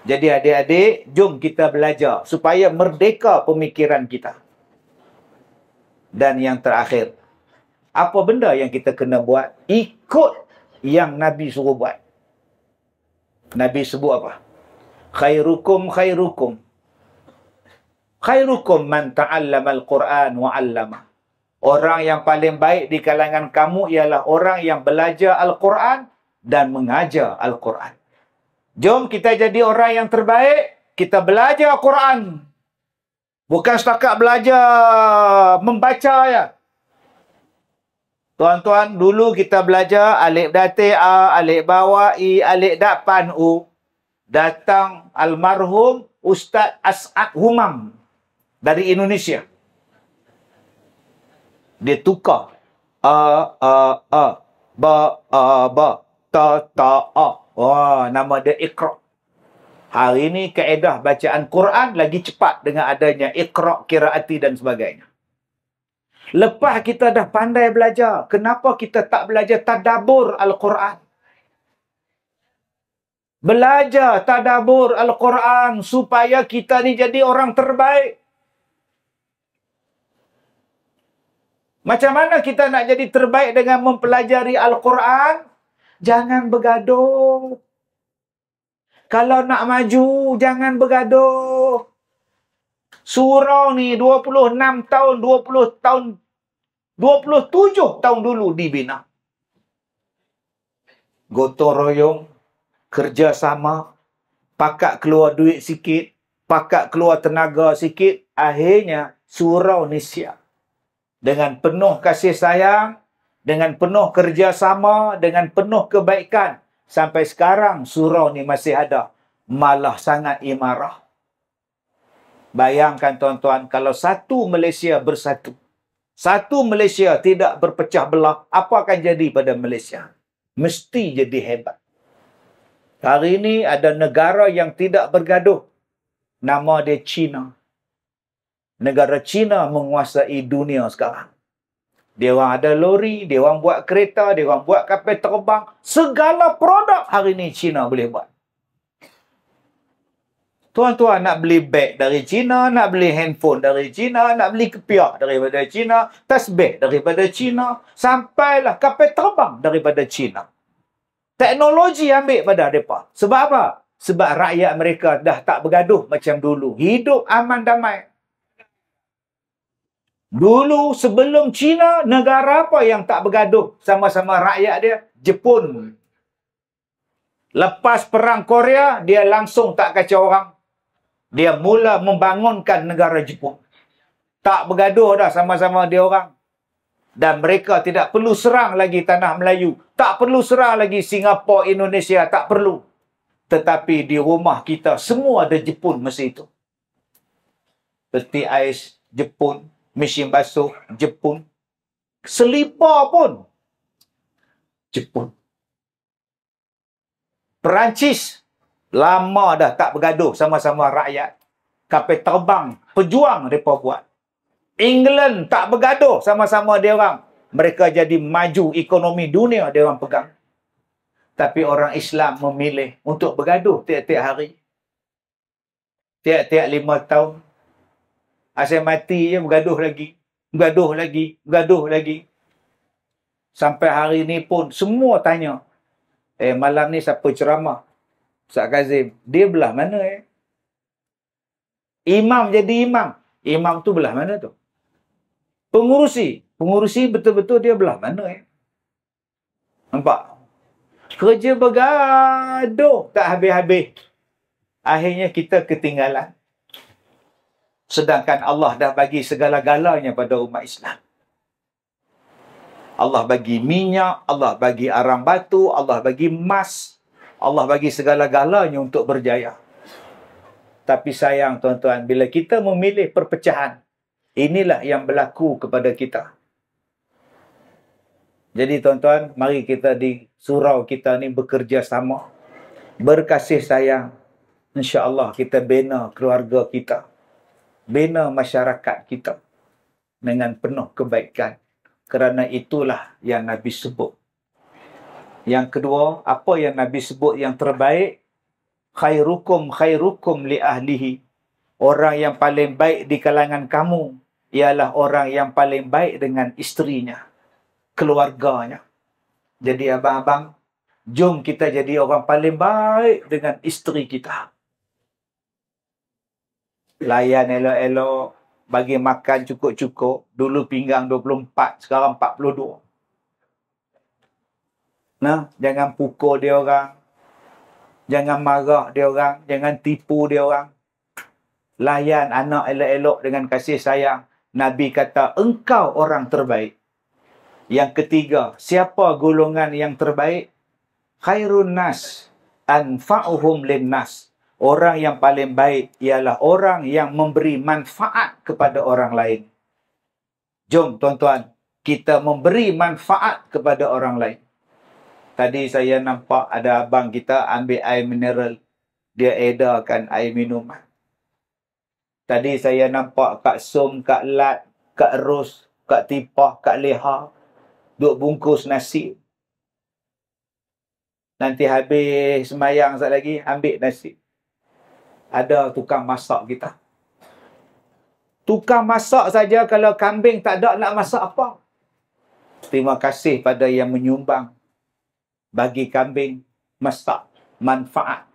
Jadi adik-adik, jom kita belajar supaya merdeka pemikiran kita. Dan yang terakhir, apa benda yang kita kena buat? Ikut yang Nabi suruh buat. Nabi sebut apa? Khairukum khairukum. Khairukum man ta'allama al-Quran wa 'allama. Orang yang paling baik di kalangan kamu ialah orang yang belajar Al-Quran dan mengajar Al-Quran. Jom kita jadi orang yang terbaik, kita belajar Quran. Bukan setakat belajar membaca ya. Tuan-tuan, dulu kita belajar alif datik A, alif bawah I, alif dapan U. Datang almarhum Ustaz As'ad Humam dari Indonesia. Dia tukar. A, ba, ta, a. Wah, nama dia Iqra. Hari ini kaedah bacaan Quran lagi cepat dengan adanya Iqra, qiraati dan sebagainya. Lepas kita dah pandai belajar, kenapa kita tak belajar tadabbur Al-Quran? Belajar tadabbur Al-Quran supaya kita ni jadi orang terbaik. Macam mana kita nak jadi terbaik dengan mempelajari Al-Quran? Jangan bergaduh. Kalau nak maju, jangan bergaduh. Surau ni 26 tahun, 20 tahun, 27 tahun dulu dibina. Gotong royong, kerjasama, pakat keluar duit sikit, pakat keluar tenaga sikit, akhirnya surau ni siap. Dengan penuh kasih sayang, dengan penuh kerjasama, dengan penuh kebaikan. Sampai sekarang surau ni masih ada. Malah sangat imarah. Bayangkan tuan-tuan, kalau satu Malaysia bersatu, satu Malaysia tidak berpecah belah, apa akan jadi pada Malaysia? Mesti jadi hebat. Hari ini ada negara yang tidak bergaduh. Nama dia China. Negara China menguasai dunia sekarang. Dia orang ada lori, dia orang buat kereta, dia orang buat kapal terbang. Segala produk hari ini China boleh buat. Tuan-tuan nak beli beg dari China, nak beli handphone dari China, nak beli kepiak daripada China, tasbih daripada China, sampailah kapal terbang daripada China. Teknologi ambil pada mereka. Sebab apa? Sebab rakyat mereka dah tak bergaduh macam dulu. Hidup aman damai. Dulu sebelum China, negara apa yang tak bergaduh sama-sama rakyat dia? Jepun. Lepas perang Korea, dia langsung tak kacau orang. Dia mula membangunkan negara Jepun. Tak bergaduh dah sama-sama dia orang. Dan mereka tidak perlu serang lagi tanah Melayu. Tak perlu serang lagi Singapura, Indonesia. Tak perlu. Tetapi di rumah kita, semua ada Jepun masa itu. Peti ais, Jepun. Mesin basuh, Jepun. Selipar pun, Jepun. Perancis, lama dah tak bergaduh sama-sama rakyat. Kapal terbang, pejuang mereka buat. England tak bergaduh sama-sama dia orang. Mereka jadi maju ekonomi dunia dia orang pegang. Tapi orang Islam memilih untuk bergaduh tiap-tiap hari. Tiap-tiap 5 tahun. Asyik mati je bergaduh lagi. Bergaduh lagi. Bergaduh lagi. Sampai hari ni pun semua tanya. Malam ni siapa ceramah? Ustaz Kazim. Dia belah mana Imam jadi imam. Imam tu belah mana tu? Pengurusi. Pengurusi betul-betul dia belah mana Nampak? Kerja bergaduh. Tak habis-habis. Akhirnya kita ketinggalan. Sedangkan Allah dah bagi segala-galanya pada umat Islam. Allah bagi minyak, Allah bagi arang batu, Allah bagi emas. Allah bagi segala-galanya untuk berjaya. Tapi sayang tuan-tuan, bila kita memilih perpecahan, inilah yang berlaku kepada kita. Jadi tuan-tuan, mari kita di surau kita ni bekerja sama. Berkasih sayang. InsyaAllah kita bina keluarga kita. Bina masyarakat kita dengan penuh kebaikan. Kerana itulah yang Nabi sebut. Yang kedua, apa yang Nabi sebut yang terbaik? Khairukum khairukum li ahlihi. Orang yang paling baik di kalangan kamu ialah orang yang paling baik dengan isterinya, keluarganya. Jadi abang-abang, jom kita jadi orang paling baik dengan isteri kita. Layan elok-elok, bagi makan cukup-cukup. Dulu pinggang 24, sekarang 42. Nah, jangan pukul dia orang. Jangan marah dia orang, jangan tipu dia orang. Layan anak elok-elok dengan kasih sayang. Nabi kata, engkau orang terbaik. Yang ketiga, siapa golongan yang terbaik? Khairun nas anfa'uhum linnas. Orang yang paling baik ialah orang yang memberi manfaat kepada orang lain. Jom tuan-tuan, kita memberi manfaat kepada orang lain. Tadi saya nampak ada abang kita ambil air mineral. Dia edarkan air minum. Tadi saya nampak Kak Som, Kak Lat, Kak Ros, Kak Tipah, Kak Leha duk bungkus nasi. Nanti habis semayang sekali lagi, ambil nasi. Ada tukang masak kita. Tukang masak saja kalau kambing tak ada nak masak apa. Terima kasih pada yang menyumbang. Bagi kambing, masak, manfaat.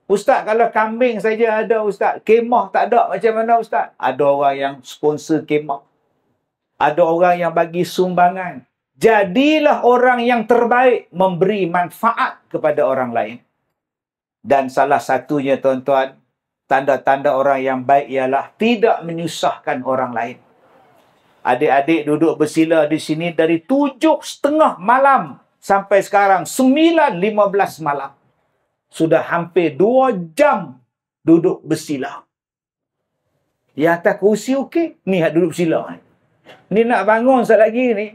Ustaz, kalau kambing saja ada Ustaz. Kemah tak ada macam mana Ustaz? Ada orang yang sponsor kemah. Ada orang yang bagi sumbangan. Jadilah orang yang terbaik memberi manfaat kepada orang lain. Dan salah satunya tuan-tuan, tanda-tanda orang yang baik ialah tidak menyusahkan orang lain. Adik-adik duduk bersila di sini dari 7:30 malam sampai sekarang 9:15 malam. Sudah hampir 2 jam duduk bersila. Yang atas kursi okey, ni hak duduk bersila. Ni nak bangun sekali lagi ni,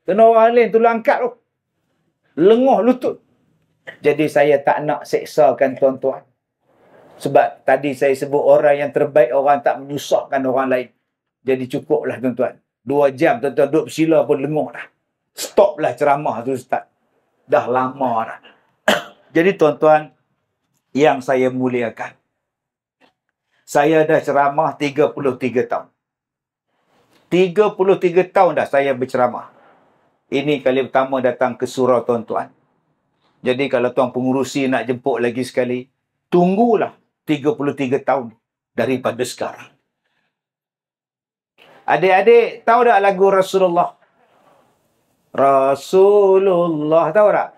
kena orang lain tulang angkat tu. Lenguh lutut. Jadi saya tak nak seksakan tuan-tuan. Sebab tadi saya sebut orang yang terbaik, orang tak menyusahkan orang lain. Jadi cukuplah tuan-tuan. 2 jam tuan-tuan duduk bersila pun lenguh dah. Stoplah ceramah tu Ustaz. Dah lama dah. Jadi tuan-tuan yang saya muliakan. Saya dah ceramah 33 tahun. 33 tahun dah saya berceramah. Ini kali pertama datang ke surau tuan-tuan. Jadi kalau tuan pengurusi nak jemput lagi sekali, tunggulah 33 tahun daripada sekarang. Adik-adik tahu tak lagu Rasulullah? Rasulullah tahu tak?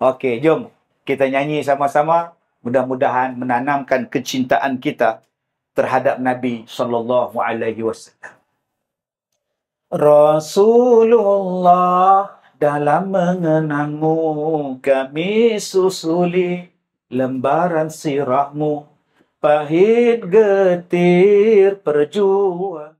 Okey, jom kita nyanyi sama-sama. Mudah-mudahan menanamkan kecintaan kita terhadap Nabi SAW. Rasulullah, dalam mengenangmu kami susuli lembaran sirahmu, pahit getir perjuangan.